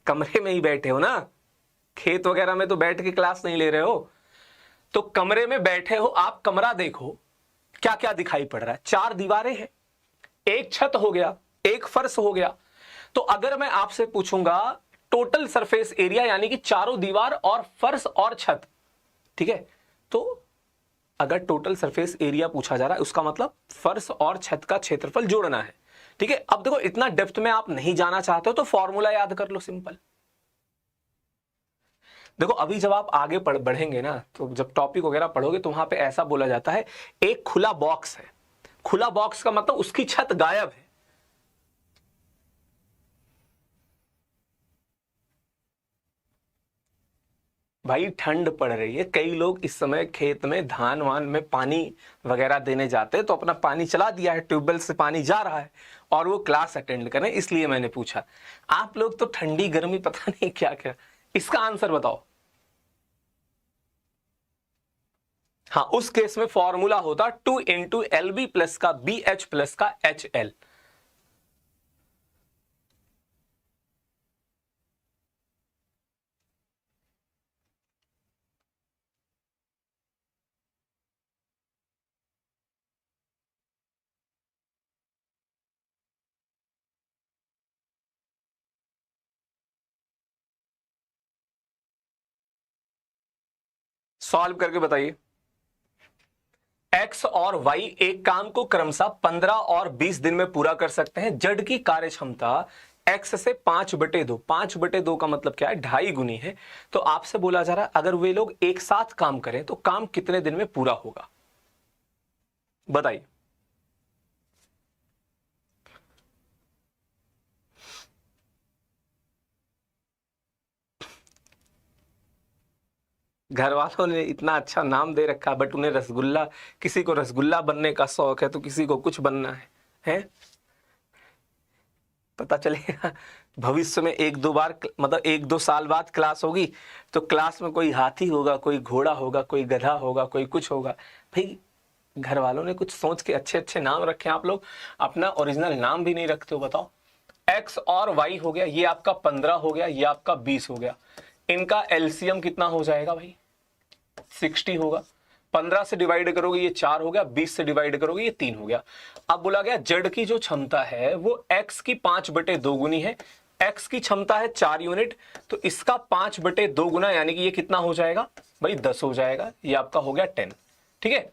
कमरे में ही बैठे हो ना, खेत वगैरह में तो बैठ के क्लास नहीं ले रहे हो, तो कमरे में बैठे हो आप, कमरा देखो क्या क्या दिखाई पड़ रहा है, 4 दीवारें हैं, एक छत हो गया, एक फर्श हो गया। तो अगर मैं आपसे पूछूंगा टोटल सरफेस एरिया यानी कि चारों दीवार और फर्श और छत, ठीक है, तो अगर टोटल सरफेस एरिया पूछा जा रहा है उसका मतलब फर्श और छत का क्षेत्रफल जोड़ना है। ठीक है, अब देखो इतना डेप्थ में आप नहीं जाना चाहते हो तो फॉर्मूला याद कर लो सिंपल। देखो अभी जब आप आगे बढ़ेंगे ना, तो जब टॉपिक वगैरह पढ़ोगे तो वहां पे ऐसा बोला जाता है एक खुला बॉक्स है, खुला बॉक्स का मतलब उसकी छत गायब है। भाई ठंड पड़ रही है, कई लोग इस समय खेत में धान वान में पानी वगैरह देने जाते हैं, तो अपना पानी चला दिया है, ट्यूबवेल से पानी जा रहा है और वो क्लास अटेंड करें, इसलिए मैंने पूछा। आप लोग तो ठंडी गर्मी पता नहीं क्या क्या, इसका आंसर बताओ। हाँ, उस केस में फॉर्मूला होता 2 इंटू एल बी प्लस का बी एच प्लस का एच एल। सॉल्व करके बताइए। एक्स और वाई एक काम को क्रमशः 15 और 20 दिन में पूरा कर सकते हैं। जड़ की कार्य क्षमता एक्स से 5/2, 5/2 का मतलब क्या है 2.5 गुनी है। तो आपसे बोला जा रहा है अगर वे लोग एक साथ काम करें तो काम कितने दिन में पूरा होगा, बताइए। घर वालों ने इतना अच्छा नाम दे रखा, बट उन्हें रसगुल्ला, किसी को रसगुल्ला बनने का शौक है तो किसी को कुछ बनना है? पता चलेगा भविष्य में 1-2 बार, मतलब 1-2 साल बाद क्लास होगी तो क्लास में कोई हाथी होगा, कोई घोड़ा होगा, कोई गधा होगा, कोई कुछ होगा। भाई घर वालों ने कुछ सोच के अच्छे अच्छे नाम रखे, आप लोग अपना ओरिजिनल नाम भी नहीं रखते हो, बताओ। एक्स और वाई हो गया, ये आपका 15 हो गया, ये आपका 20 हो गया, इनका एलसीएम कितना हो जाएगा भाई 60 होगा। 15 से डिवाइड करोगे ये 4 हो गया, 20 से डिवाइड करोगे ये 3 हो गया। अब बोला गया जड़ की जो क्षमता है वो x की 5/2 गुनी है। x की क्षमता है 4 यूनिट, तो इसका 5/2 गुना यानी कि ये कितना हो जाएगा भाई 10 हो जाएगा, ये आपका हो गया 10। ठीक है,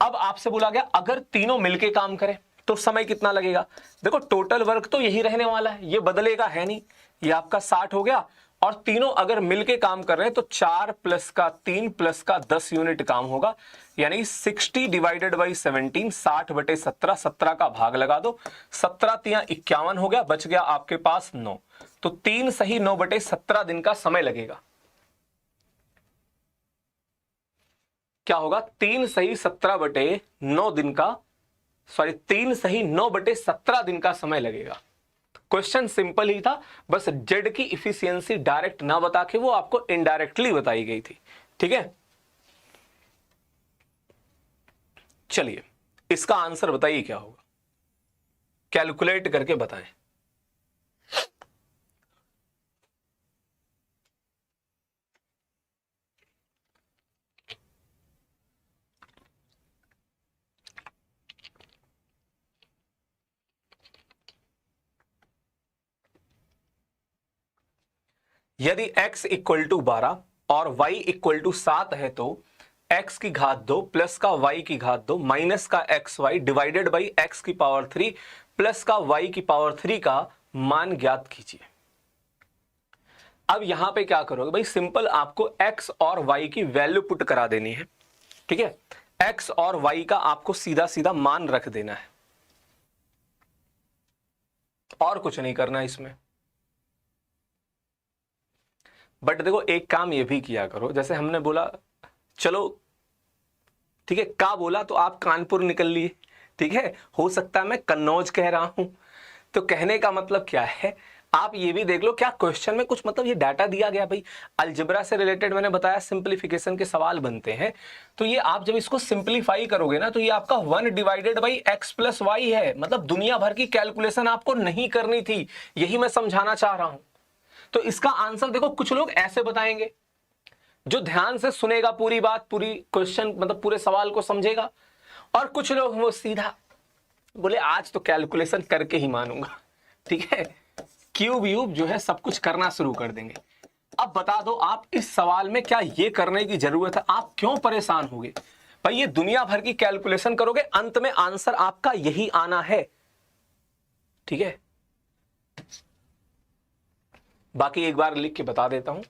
अब आपसे बोला गया अगर तीनों मिलके काम करें तो समय कितना लगेगा। देखो टोटल वर्क तो यही रहने वाला है, ये बदलेगा है नहीं, ये आपका 60 हो गया, और तीनों अगर मिलके काम कर रहे हैं तो 4 प्लस का 3 प्लस का 10 यूनिट काम होगा, यानी 60 डिवाइडेड बाई 17, 60/17, 17 का भाग लगा दो, 17 तिया 51 हो गया, बच गया आपके पास 9, तो 3 सही 9/17 दिन का समय लगेगा। क्या होगा 3 सही 17/9 दिन का, सॉरी 3 सही 9/17 दिन का समय लगेगा। क्वेश्चन सिंपल ही था, बस जेड की इफिशियंसी डायरेक्ट ना बता के वो आपको इनडायरेक्टली बताई गई थी। ठीक है, चलिए इसका आंसर बताइए क्या होगा, कैलकुलेट करके बताएं। यदि x इक्वल टू 12 और y इक्वल टू 7 है तो x की घात 2 प्लस का y की घात 2 माइनस का xy डिवाइडेड बाई x की पावर 3 प्लस का y की पावर 3 का मान ज्ञात कीजिए। अब यहां पे क्या करोगे भाई, सिंपल आपको x और y की वैल्यू पुट करा देनी है। ठीक है, x और y का आपको सीधा सीधा मान रख देना है और कुछ नहीं करना इसमें। बट देखो एक काम ये भी किया करो, जैसे हमने बोला चलो ठीक है, का बोला तो आप कानपुर निकल लिए। ठीक है, हो सकता है मैं कन्नौज कह रहा हूं, तो कहने का मतलब क्या है, आप ये भी देख लो क्या क्वेश्चन में कुछ मतलब ये डाटा दिया गया भाई। अलजेब्रा से रिलेटेड मैंने बताया सिंप्लीफिकेशन के सवाल बनते हैं, तो ये आप जब इसको सिंप्लीफाई करोगे ना तो ये आपका 1 divided by x plus Y है। मतलब दुनिया भर की कैलकुलेशन आपको नहीं करनी थी, यही मैं समझाना चाह रहा हूं। तो इसका आंसर देखो, कुछ लोग ऐसे बताएंगे, जो ध्यान से सुनेगा पूरी बात, पूरी क्वेश्चन मतलब पूरे सवाल को समझेगा, और कुछ लोग वो सीधा बोले आज तो कैलकुलेशन करके ही मानूंगा। ठीक है, क्यूब व्यूब जो है सब कुछ करना शुरू कर देंगे। अब बता दो आप इस सवाल में क्या ये करने की जरूरत है, आप क्यों परेशान होगे भाई, ये दुनिया भर की कैलकुलेशन करोगे, अंत में आंसर आपका यही आना है। ठीक है, बाकी एक बार लिख के बता देता हूं,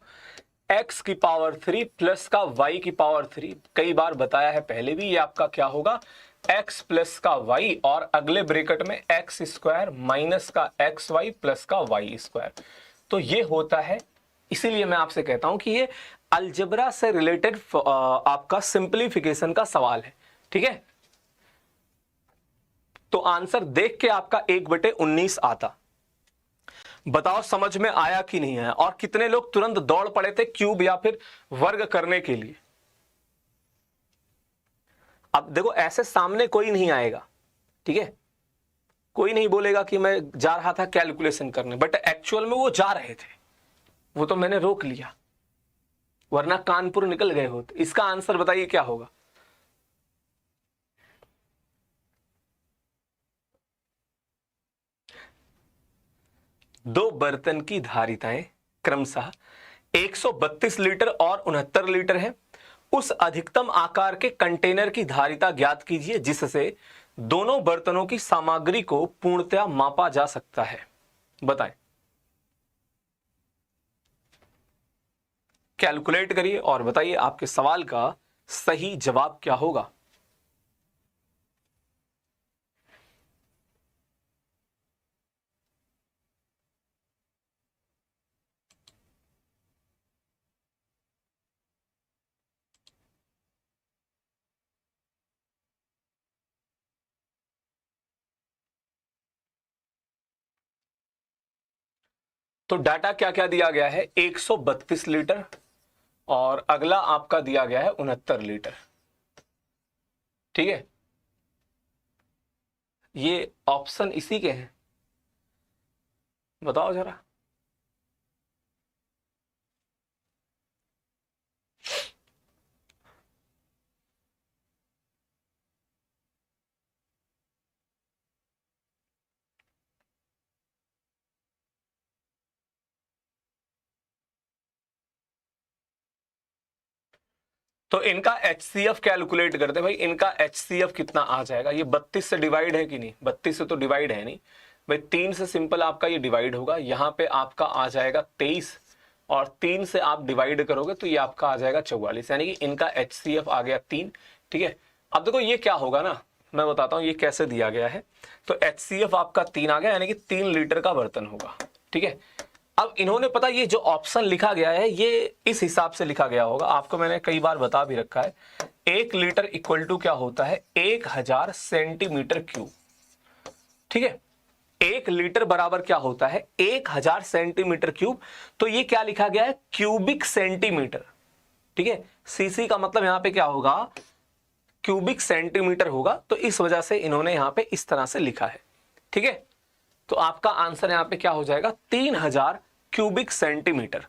x की पावर 3 प्लस का y की पावर 3, कई बार बताया है पहले भी, ये आपका क्या होगा x प्लस का y और अगले ब्रैकेट में x स्क्वायर माइनस का xy प्लस का y स्क्वायर। तो ये होता है, इसीलिए मैं आपसे कहता हूं कि ये अलजेब्रा से रिलेटेड आपका सिंप्लीफिकेशन का सवाल है। ठीक है, तो आंसर देख के आपका 1/19 आता। बताओ समझ में आया कि नहीं आया, और कितने लोग तुरंत दौड़ पड़े थे क्यूब या फिर वर्ग करने के लिए। अब देखो ऐसे सामने कोई नहीं आएगा, ठीक है, कोई नहीं बोलेगा कि मैं जा रहा था कैलकुलेशन करने, बट एक्चुअल में वो जा रहे थे, वो तो मैंने रोक लिया, वरना कानपुर निकल गए होते। इसका आंसर बताइए क्या होगा। दो बर्तन की धारिताएं क्रमशः 132 लीटर और 69 लीटर है। उस अधिकतम आकार के कंटेनर की धारिता ज्ञात कीजिए जिससे दोनों बर्तनों की सामग्री को पूर्णतया मापा जा सकता है। बताएं, कैलकुलेट करिए और बताइए आपके सवाल का सही जवाब क्या होगा। तो डाटा क्या क्या दिया गया है, 132 लीटर और अगला आपका दिया गया है 69 लीटर। ठीक है, ये ऑप्शन इसी के हैं, बताओ जरा। तो इनका HCF कैलकुलेट करते हैं भाई, इनका HCF कितना आ जाएगा। ये 32 से डिवाइड है कि नहीं, 32 से तो डिवाइड है नहीं भाई, 3 से सिंपल आपका ये डिवाइड होगा, यहां पे आपका आ जाएगा 23 और 3 से आप डिवाइड करोगे तो ये आपका आ जाएगा 44, यानी कि इनका HCF आ गया 3। ठीक है, अब देखो ये क्या होगा ना, मैं बताता हूं ये कैसे दिया गया है। तो HCF आपका 3 आ गया, यानी कि 3 लीटर का बर्तन होगा। ठीक है, अब इन्होंने पता ये जो ऑप्शन लिखा गया है ये इस हिसाब से लिखा गया होगा, आपको मैंने कई बार बता भी रखा है। 1 लीटर इक्वल टू क्या होता है, 1000 सेंटीमीटर क्यूब। ठीक है, 1 लीटर बराबर क्या होता है, 1000 सेंटीमीटर क्यूब। तो ये क्या लिखा गया है, क्यूबिक सेंटीमीटर। ठीक है, सीसी का मतलब यहां पे क्या होगा, क्यूबिक सेंटीमीटर होगा, तो इस वजह से इन्होंने यहां पे इस तरह से लिखा है। ठीक है, तो आपका आंसर यहां पे क्या हो जाएगा, 3000 क्यूबिक सेंटीमीटर।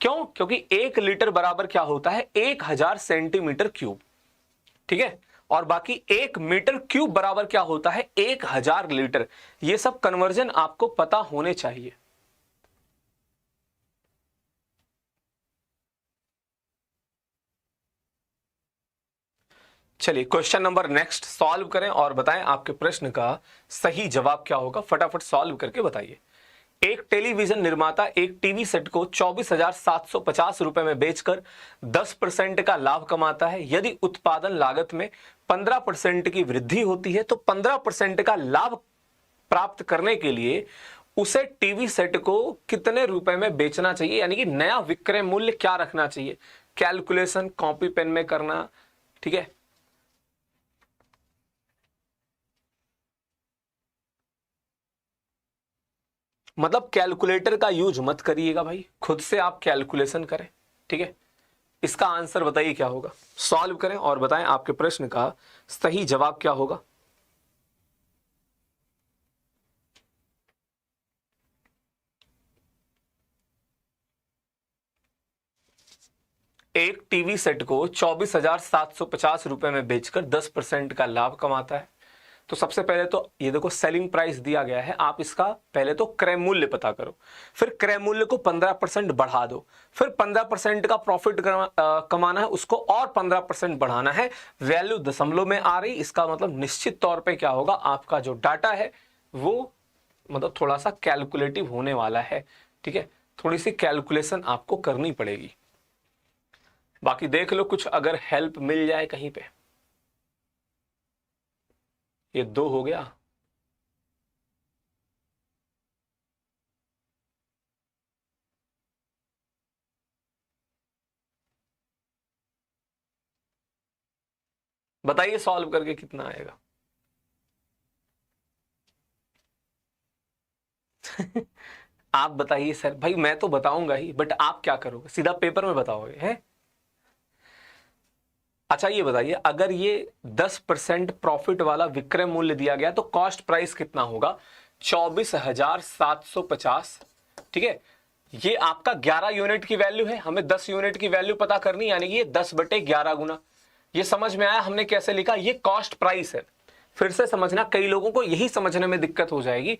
क्यों, क्योंकि 1 लीटर बराबर क्या होता है, 1000 सेंटीमीटर क्यूब। ठीक है, और बाकी 1 मीटर क्यूब बराबर क्या होता है, 1000 लीटर। ये सब कन्वर्जन आपको पता होने चाहिए। चलिए क्वेश्चन नंबर नेक्स्ट सॉल्व करें और बताएं आपके प्रश्न का सही जवाब क्या होगा। फटाफट सॉल्व करके बताइए। एक टेलीविजन निर्माता एक टीवी सेट को 24,750 रुपए में बेचकर 10% का लाभ कमाता है। यदि उत्पादन लागत में 15% की वृद्धि होती है तो 15% का लाभ प्राप्त करने के लिए उसे टीवी सेट को कितने रुपए में बेचना चाहिए, यानी कि नया विक्रय मूल्य क्या रखना चाहिए। कैलकुलेशन कॉपी पेन में करना, ठीक है। मतलब कैलकुलेटर का यूज मत करिएगा भाई, खुद से आप कैलकुलेशन करें, ठीक है। इसका आंसर बताइए क्या होगा। सॉल्व करें और बताएं आपके प्रश्न का सही जवाब क्या होगा। एक टीवी सेट को 24,750 रुपए में बेचकर 10% का लाभ कमाता है। तो सबसे पहले तो ये देखो सेलिंग प्राइस दिया गया है, आप इसका पहले तो क्रय मूल्य पता करो, फिर क्रय मूल्य को 15% बढ़ा दो, फिर 15% का प्रॉफिट कमाना है, उसको और 15% बढ़ाना है। वैल्यू दशमलव में आ रही, इसका मतलब निश्चित तौर पे क्या होगा, आपका जो डाटा है वो मतलब थोड़ा सा कैलकुलेटिव होने वाला है, ठीक है। थोड़ी सी कैलकुलेशन आपको करनी पड़ेगी। बाकी देख लो कुछ अगर हेल्प मिल जाए कहीं पे। ये 2 हो गया। बताइए सॉल्व करके कितना आएगा। आप बताइए सर। भाई मैं तो बताऊंगा ही, बट आप क्या करोगे, सीधा पेपर में बताओगे हैं। अच्छा ये बताइए, अगर ये 10% प्रॉफिट वाला विक्रय मूल्य दिया गया तो कॉस्ट प्राइस कितना होगा, 24,750, ठीक है। ये आपका 11 यूनिट की वैल्यू है, हमें 10 यूनिट की वैल्यू पता करनी, यानी कि ये 10/11 गुना। ये समझ में आया हमने कैसे लिखा, ये कॉस्ट प्राइस है। फिर से समझना, कई लोगों को यही समझने में दिक्कत हो जाएगी।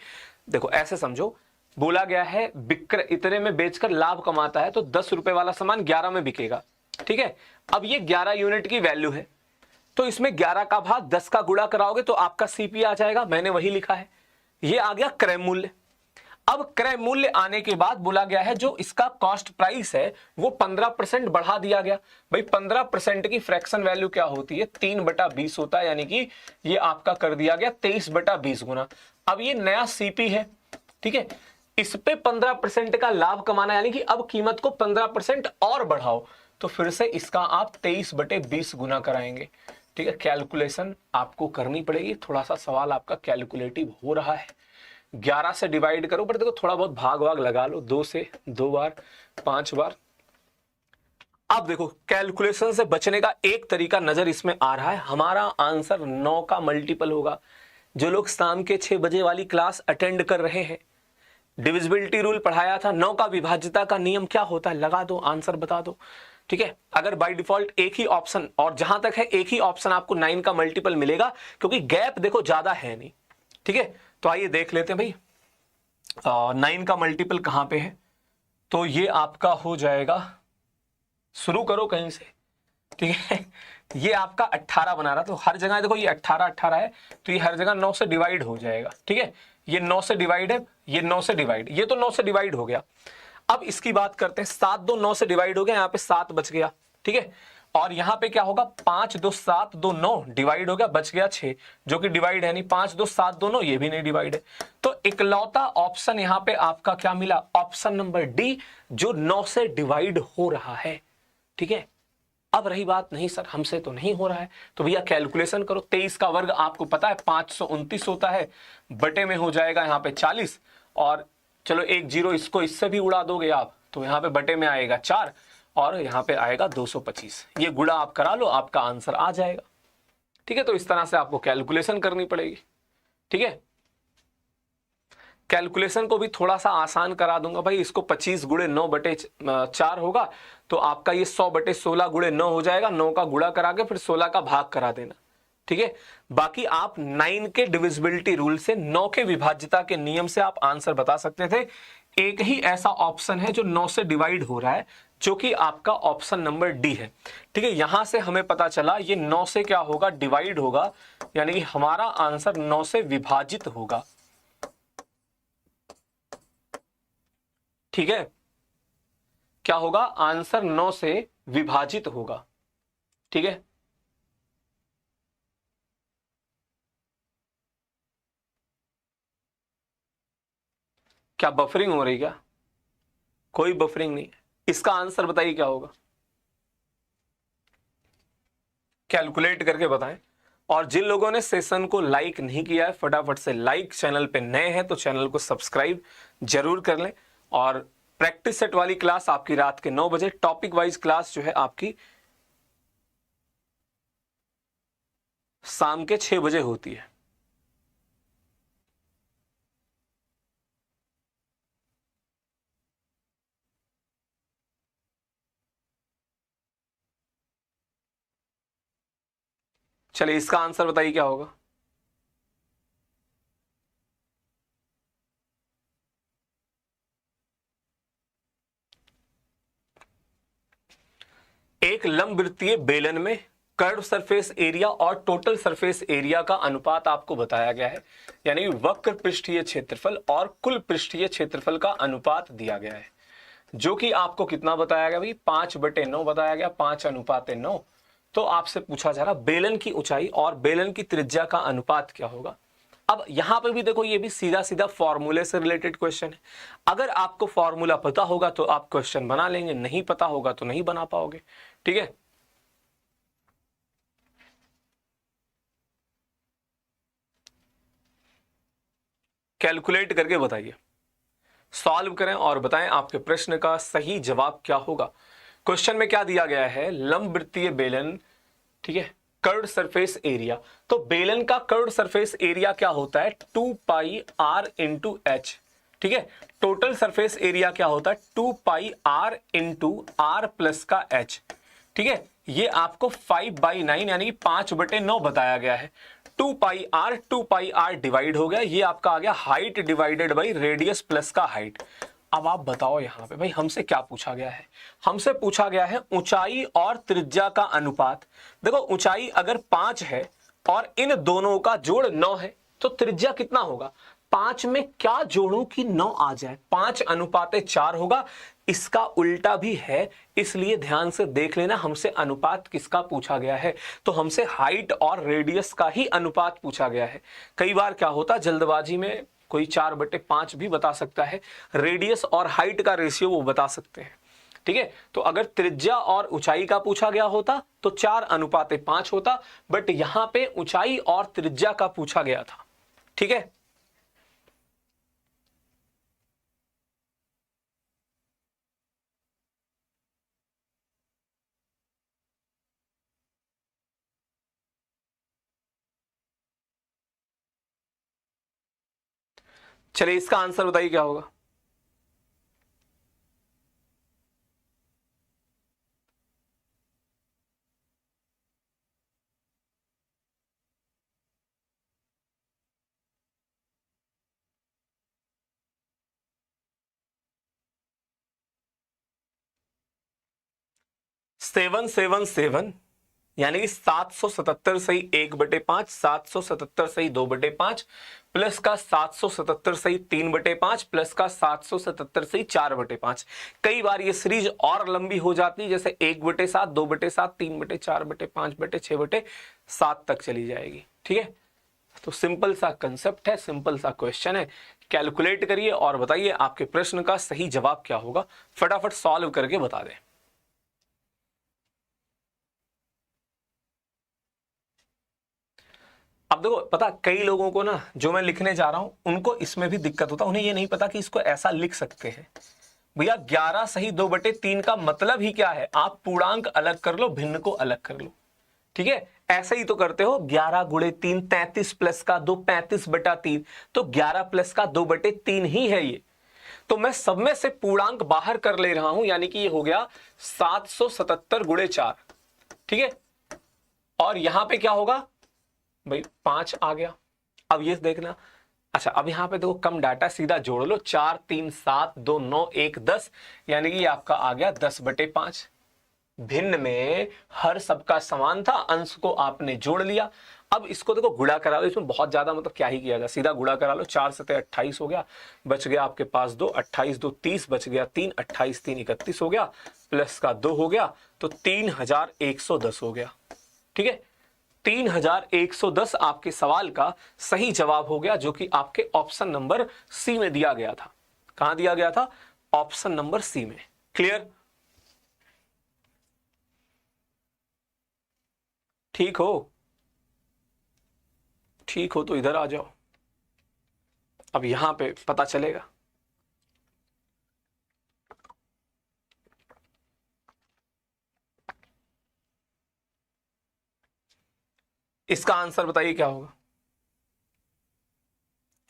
देखो ऐसे समझो, बोला गया है विक्रय इतने में बेचकर लाभ कमाता है, तो 10 रुपए वाला सामान 11 में बिकेगा, ठीक है। अब ये 11 यूनिट की वैल्यू है, तो इसमें 11 का भाग 10 का गुणा कराओगे तो आपका सीपी आ जाएगा, मैंने वही लिखा है। ये आ गया क्रय मूल्य। अब क्रय मूल्य आने के बाद बोला गया है जो इसका कॉस्ट प्राइस है वो 15% बढ़ा दिया गया। भाई 15% की फ्रैक्शन वैल्यू क्या होती है, 3/20 होता है, यानी कि ये आपका कर दिया गया 23/20 गुना। अब ये नया सीपी है, ठीक है, इस पे 15% का लाभ कमाना, यानी कि अब कीमत को 15% और बढ़ाओ, तो फिर से इसका आप 23/20 गुना कराएंगे, ठीक है। कैलकुलेशन आपको करनी पड़ेगी, थोड़ा सा सवाल आपका कैलकुलेटिव हो रहा है। 11 से डिवाइड करो, पर देखो थोड़ा बहुत भाग वाग लगा लो, 2 से 2 बार 5 बार। अब देखो कैलकुलेशन से बचने का एक तरीका नजर इसमें आ रहा है, हमारा आंसर 9 का मल्टीपल होगा। जो लोग शाम के 6 बजे वाली क्लास अटेंड कर रहे हैं, डिविजिबिलिटी रूल पढ़ाया था, 9 का विभाज्यता का नियम क्या होता है, लगा दो, आंसर बता दो, ठीक है। अगर बाय डिफॉल्ट एक ही ऑप्शन, और जहां तक है एक ही ऑप्शन आपको 9 का मल्टीपल मिलेगा, क्योंकि गैप देखो ज्यादा है नहीं, ठीक है। तो आइए देख लेते हैं भाई 9 का मल्टीपल कहां पे है। तो ये आपका हो जाएगा, शुरू करो कहीं से, ठीक है। ये आपका 18 बना रहा, तो हर जगह देखो ये 18 है, तो ये हर जगह 9 से डिवाइड हो जाएगा, ठीक है। ये 9 से डिवाइड है, ये 9 से डिवाइड, ये तो 9 से डिवाइड हो गया। अब इसकी बात करते हैं, 7 2 9 से डिवाइड हो गया, यहाँ पे 7 बच गया, ठीक है। और यहां पे क्या होगा, 5 2 7 2 9 डिवाइड हो गया, बच गया 6, जो कि डिवाइड है नहीं। 5 2 7 2 9 ये भी नहीं डिवाइड है। तो इकलौता ऑप्शन यहां पे आपका क्या मिला, ऑप्शन नंबर डी, जो 9 से डिवाइड हो रहा है, ठीक है। अब रही बात, नहीं सर हमसे तो नहीं हो रहा है, तो भैया कैलकुलेशन करो। 23 का वर्ग आपको पता है 529 होता है, बटे में हो जाएगा यहाँ पे 40, और चलो एक जीरो इसको इससे भी उड़ा दोगे आप, तो यहाँ पे बटे में आएगा 4, और यहाँ पे आएगा 225। ये गुणा आप करा लो, आपका आंसर आ जाएगा, ठीक है। तो इस तरह से आपको कैलकुलेशन करनी पड़ेगी, ठीक है। कैलकुलेशन को भी थोड़ा सा आसान करा दूंगा भाई, इसको 25 गुणे 9/4 होगा, तो आपका ये 100/16 गुणे 9 हो जाएगा। 9 का गुणा करा के फिर 16 का भाग करा देना, ठीक है। बाकी आप 9 के डिविजिबिलिटी रूल से, 9 के विभाज्यता के नियम से आप आंसर बता सकते थे। एक ही ऐसा ऑप्शन है जो 9 से डिवाइड हो रहा है, जो कि आपका ऑप्शन नंबर डी है। ठीक है, यहां से हमें पता चला ये 9 से क्या होगा, डिवाइड होगा, यानी कि हमारा आंसर 9 से विभाजित होगा। ठीक है, क्या होगा, आंसर 9 से विभाजित होगा। ठीक है, क्या बफरिंग हो रही, क्या कोई बफरिंग नहीं है? इसका आंसर बताइए क्या होगा, कैलकुलेट करके बताएं। और जिन लोगों ने सेशन को लाइक नहीं किया है, फटाफट से लाइक, चैनल पे नए हैं तो चैनल को सब्सक्राइब जरूर कर लें। और प्रैक्टिस सेट वाली क्लास आपकी रात के 9 बजे, टॉपिक वाइज क्लास जो है आपकी शाम के 6 बजे होती है। चलिए, इसका आंसर बताइए क्या होगा। एक लंबवृत्तीय बेलन में कर्व सरफेस एरिया और टोटल सरफेस एरिया का अनुपात आपको बताया गया है, यानी वक्र पृष्ठीय क्षेत्रफल और कुल पृष्ठीय क्षेत्रफल का अनुपात दिया गया है, जो कि आपको कितना बताया गया भाई, 5/9 बताया गया, 5:9। तो आपसे पूछा जा रहा बेलन की ऊंचाई और बेलन की त्रिज्या का अनुपात क्या होगा। अब यहां पे भी देखो, ये भी सीधा सीधा फॉर्मूले से रिलेटेड क्वेश्चन है। अगर आपको फॉर्मूला पता होगा तो आप क्वेश्चन बना लेंगे, नहीं पता होगा तो नहीं बना पाओगे। ठीक है, कैलकुलेट करके बताइए, सॉल्व करें और बताएं आपके प्रश्न का सही जवाब क्या होगा। क्वेश्चन में क्या दिया गया है, लंबवृत्तीय बेलन, ठीक है, कर्व्ड सरफेस एरिया। तो बेलन का कर्व्ड सरफेस एरिया क्या होता है, 2πr इंटू एच। ठीक है, टोटल सरफेस एरिया क्या होता है, 2πr इंटू आर प्लस का एच। ठीक है, ये आपको 5/9 यानी 5/9 बताया गया है। 2πr डिवाइड हो गया, ये आपका आ गया height divided by radius plus का हाइट। अब आप बताओ यहां पे भाई हमसे क्या पूछा गया है, हमसे पूछा गया है ऊंचाई और त्रिज्या का अनुपात। देखो, ऊंचाई अगर 5 है और इन दोनों का जोड़ 9 है तो त्रिज्या कितना होगा, 5 में क्या जोड़ूं कि 9 आ जाए, 5:4 होगा। इसका उल्टा भी है, इसलिए ध्यान से देख लेना, हमसे अनुपात किसका पूछा गया है, तो हमसे हाइट और रेडियस का ही अनुपात पूछा गया है। कई बार क्या होता, जल्दबाजी में कोई 4/5 भी बता सकता है, रेडियस और हाइट का रेशियो वो बता सकते हैं। ठीक है, तो अगर त्रिज्या और ऊंचाई का पूछा गया होता तो 4:5 होता, बट यहां पे ऊंचाई और त्रिज्या का पूछा गया था। ठीक है, चलिए इसका आंसर बताइए क्या होगा। सेवन सेवन सेवन, यानी कि 777 सही 1/5, 777 सही 2/5, प्लस का 777 सही 3/5, प्लस का 777 सही 4/5। कई बार ये सीरीज और लंबी हो जाती है, जैसे 1/7, 2/7, 3/4/5/6/7 तक चली जाएगी। ठीक है, तो सिंपल सा कंसेप्ट है, सिंपल सा क्वेश्चन है। कैलकुलेट करिए और बताइए आपके प्रश्न का सही जवाब क्या होगा, फटाफट सॉल्व करके बता दें। अब देखो, पता कई लोगों को ना, जो मैं लिखने जा रहा हूं उनको इसमें भी दिक्कत होता है, उन्हें ये नहीं पता कि इसको ऐसा लिख सकते हैं। भैया 11 सही 2/3 का मतलब ही क्या है, आप पूर्णांक अलग कर लो, भिन्न को अलग कर लो। ठीक है, ऐसे ही तो करते हो, 11 × 3 33 प्लस का 2 35/3, तो 11 प्लस का 2/3 ही है ये। तो मैं सब में से पूर्णांक बाहर कर ले रहा हूं, यानी कि ये हो गया 777 × 4। ठीक है, और यहां पे क्या होगा भाई, 5 आ गया। अब ये देखना, अच्छा, अब यहाँ पे देखो कम डाटा, सीधा जोड़ लो, 4 3 7 2 9 1 10, यानी कि ये आपका आ गया 10/5। भिन्न में हर सबका समान था, अंश को आपने जोड़ लिया। अब इसको देखो गुणा करा लो, इसमें बहुत ज्यादा मतलब क्या ही किया जाए, सीधा गुणा करा लो, 4 सते 28 हो गया, बच गया आपके पास 2, 28 2 30, बच गया 3, 28 3 31 हो गया, प्लस का 2 हो गया, तो 3110 हो गया। ठीक है, 3110 आपके सवाल का सही जवाब हो गया, जो कि आपके ऑप्शन नंबर सी में दिया गया था। कहां दिया गया था? ऑप्शन नंबर सी में। क्लियर? ठीक हो? ठीक हो तो इधर आ जाओ, अब यहां पे पता चलेगा। इसका आंसर बताइए क्या होगा,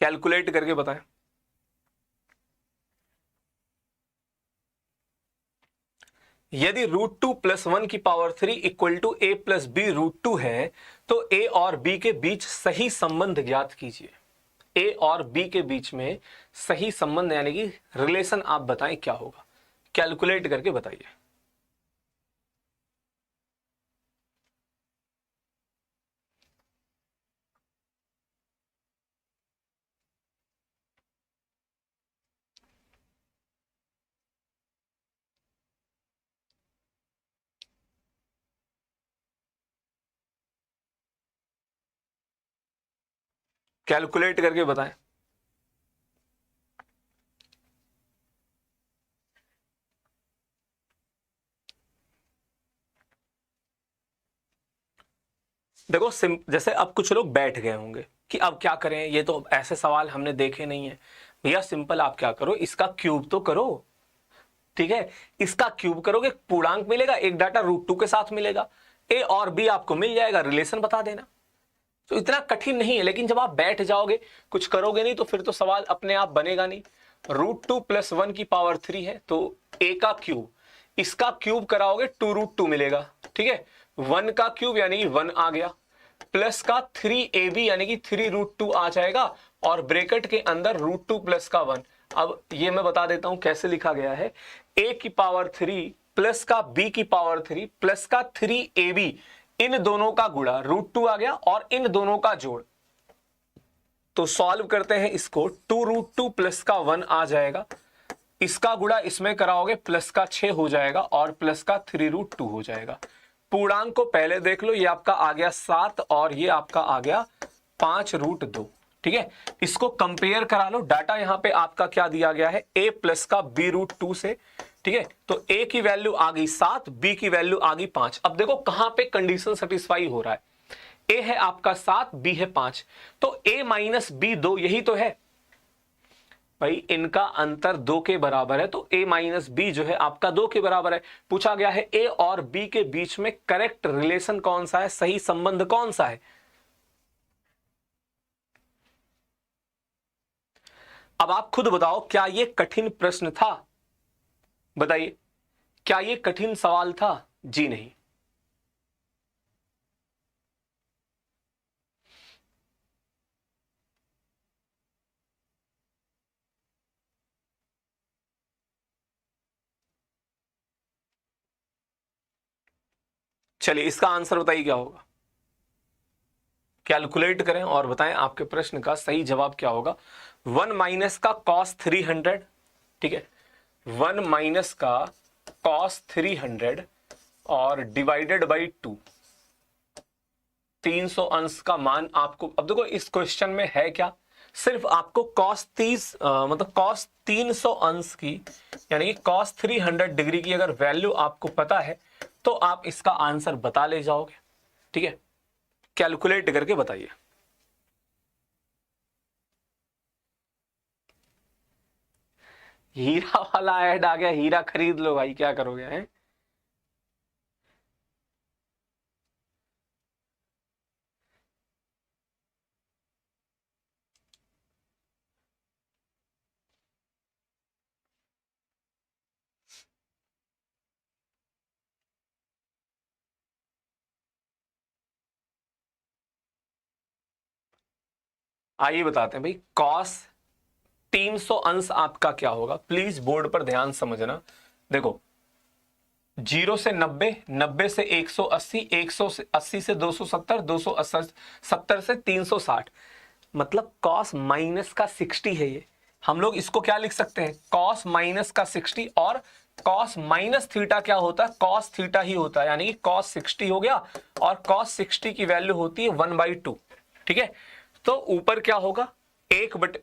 कैलकुलेट करके बताएं। यदि √2 + 1 की power 3 equal to a + b√2 है, तो a और b के बीच सही संबंध ज्ञात कीजिए। ए और बी के बीच में सही संबंध यानी कि रिलेशन आप बताएं क्या होगा, कैलकुलेट करके बताइए। कैलकुलेट करके बताएं। देखो जैसे अब कुछ लोग बैठ गए होंगे कि अब क्या करें, ये तो ऐसे सवाल हमने देखे नहीं है। भैया सिंपल, आप क्या करो, इसका क्यूब तो करो। ठीक है, इसका क्यूब करोगे, पूर्णांक मिलेगा, एक डाटा √2 के साथ मिलेगा, ए और बी आपको मिल जाएगा, रिलेशन बता देना। तो इतना कठिन नहीं है, लेकिन जब आप बैठ जाओगे, कुछ करोगे नहीं, तो फिर तो सवाल अपने आप बनेगा नहीं। √2 + 1 की पावर 3 है, तो ए का क्यूब, इसका क्यूब कराओगे 2√2 मिलेगा। ठीक है, 1 का क्यूब यानी कि 1 आ गया, प्लस का 3ab यानी कि 3√2 आ जाएगा, और ब्रैकेट के अंदर √2 प्लस का 1। अब ये मैं बता देता हूं कैसे लिखा गया है, a की पावर 3 प्लस का b की पावर 3 प्लस का 3ab, इन दोनों का गुणा √2 आ गया, और इन दोनों का जोड़। तो सॉल्व करते हैं इसको, 2√2 प्लस का 1 आ जाएगा, इसका गुणा इसमें कराओगे, प्लस का 6 हो जाएगा, और प्लस का 3√2 हो जाएगा। पूर्णांक को पहले देख लो, ये आपका आ गया 7, और ये आपका आ गया 5√2। ठीक है, इसको कंपेयर करा लो, डाटा यहां पे आपका क्या दिया गया है, a प्लस का b√2 से। ठीक है, तो a की वैल्यू आ गई 7, b की वैल्यू आ गई 5। अब देखो कहां पे कंडीशन सेटिस्फाई हो रहा है, a है आपका 7, b है 5, तो a माइनस b 2, यही तो है भाई, इनका अंतर 2 के बराबर है, तो a माइनस बी जो है आपका 2 के बराबर है। पूछा गया है a और b के बीच में करेक्ट रिलेशन कौन सा है, सही संबंध कौन सा है। अब आप खुद बताओ, क्या ये कठिन प्रश्न था? बताइए, क्या ये कठिन सवाल था? जी नहीं। चलिए, इसका आंसर बताइए क्या होगा, कैलकुलेट करें और बताएं आपके प्रश्न का सही जवाब क्या होगा। 1 माइनस का cos 300, ठीक है, 1 माइनस का cos 300 और डिवाइडेड बाई 2, 300 अंश का मान आपको। अब देखो इस क्वेश्चन में है क्या, सिर्फ आपको cos 30 मतलब cos 300 अंश की, यानी कि cos 300 डिग्री की अगर वैल्यू आपको पता है, तो आप इसका आंसर बता ले जाओगे। ठीक है, कैलकुलेट करके बताइए। हीरा वाला ऐड आ गया, हीरा खरीद लो भाई, क्या करोगे हैं? आइए बताते हैं भाई, कॉस 300 अंश आपका क्या होगा। प्लीज बोर्ड पर ध्यान समझना। देखो 0 से 90, 90 से 180, 180 से 270, 270 से 360, मतलब कॉस माइनस का 60 है ये। हम लोग इसको क्या लिख सकते हैं, कॉस माइनस का 60, और कॉस माइनस थीटा क्या होता है, कॉस थीटा ही होता है, यानी कि कॉस 60 हो गया, और कॉस 60 की वैल्यू होती है 1/2। ठीक है, तो ऊपर क्या होगा,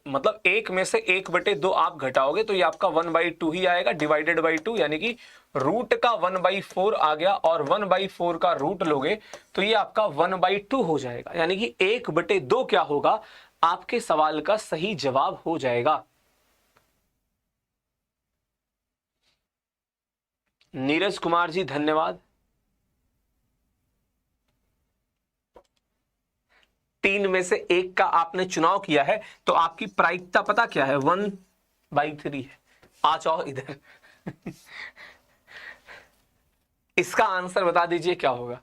मतलब 1 में से 1/2 आप घटाओगे तो ये आपका 1/2 ही आएगा, डिवाइडेड बाई 2, यानी कि रूट का 1/4 आ गया, और 1/4 का रूट लोगे तो ये आपका 1/2 हो जाएगा, यानी कि 1/2 क्या होगा, आपके सवाल का सही जवाब हो जाएगा। नीरज कुमार जी धन्यवाद। 3 में से 1 का आपने चुनाव किया है, तो आपकी प्रायिकता पता क्या है, 1/3 है। आ जाओ इधर इसका आंसर बता दीजिए क्या होगा,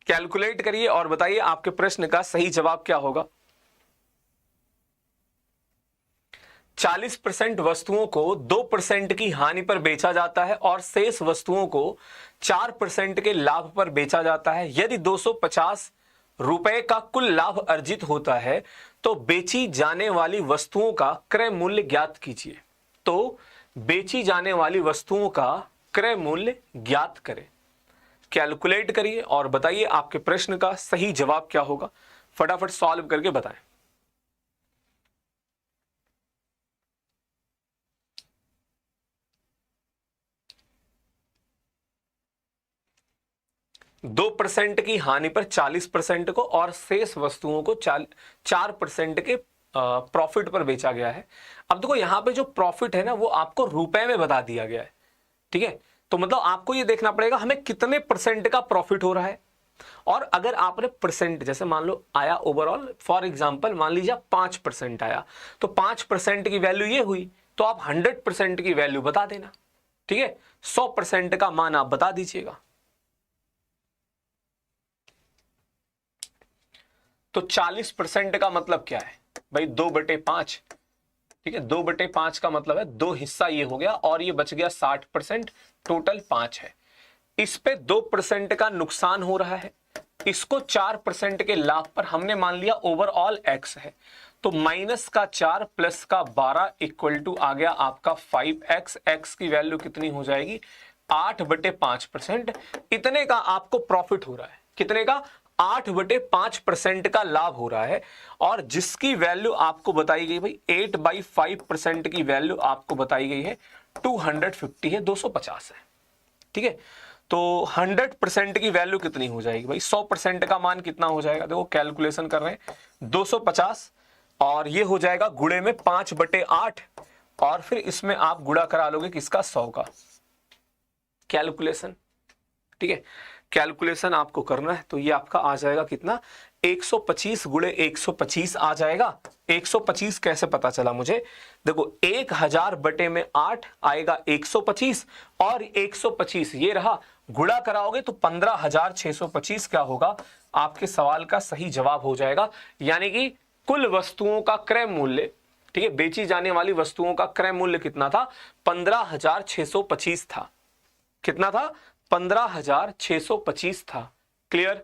कैलकुलेट करिए और बताइए आपके प्रश्न का सही जवाब क्या होगा। 40% वस्तुओं को 2% की हानि पर बेचा जाता है और शेष वस्तुओं को 4% के लाभ पर बेचा जाता है। यदि 250 रुपए का कुल लाभ अर्जित होता है तो बेची जाने वाली वस्तुओं का क्रय मूल्य ज्ञात कीजिए। तो बेची जाने वाली वस्तुओं का क्रय मूल्य ज्ञात करें। कैलकुलेट करिए और बताइए आपके प्रश्न का सही जवाब क्या होगा। फटाफट सॉल्व करके बताएं। दो परसेंट की हानि पर 40% को और शेष वस्तुओं को 4% के प्रॉफिट पर बेचा गया है। अब देखो यहां पे जो प्रॉफिट है ना वो आपको रुपए में बता दिया गया है। ठीक है, तो मतलब आपको ये देखना पड़ेगा हमें कितने परसेंट का प्रॉफिट हो रहा है। और अगर आपने परसेंट जैसे मान लो आया ओवरऑल, फॉर एग्जांपल मान लीजिए 5% आया, तो 5% की वैल्यू ये हुई, तो आप 100% की वैल्यू बता देना। ठीक है, 100% का मान आप बता दीजिएगा। तो 40% का मतलब क्या है भाई, 2/5। ठीक है, 2/5 का मतलब है 2 हिस्सा ये हो गया और ये बच गया 60%, टोटल 5 है। इस पे 2% का नुकसान हो रहा है, इसको 4% के लाभ पर हमने मान लिया ओवरऑल x है, तो -4 प्लस का 12 इक्वल टू आ गया आपका 5x। x की वैल्यू कितनी हो जाएगी, 8/5%। इतने का आपको प्रॉफिट हो रहा है, कितने का, 8/5% का लाभ हो रहा है। और जिसकी वैल्यू आपको बताई गई भाई 8/5% की वैल्यू आपको बताई गई है 250 है, 250 है। ठीक है, तो 100% की वैल्यू कितनी हो जाएगी भाई, 100% का मान कितना हो जाएगा, देखो कैलकुलेशन कर रहे हैं, 250 और ये हो जाएगा गुणे में 5/8, और फिर इसमें आप गुणा करा लोगे किसका, 100 का। कैलकुलेशन, ठीक है, कैलकुलेशन आपको करना है, तो ये आपका आ जाएगा कितना, 125 गुणे 125 आ जाएगा। 125 कैसे पता चला मुझे, देखो 1000 बटे में 8 आएगा 125, और 125 ये रहा, गुणा कराओगे तो 15,625 क्या होगा, आपके सवाल का सही जवाब हो जाएगा। यानी कि कुल वस्तुओं का क्रय मूल्य, ठीक है, बेची जाने वाली वस्तुओं का क्रय मूल्य कितना था, 15,625 था। कितना था, 15,625 था। क्लियर।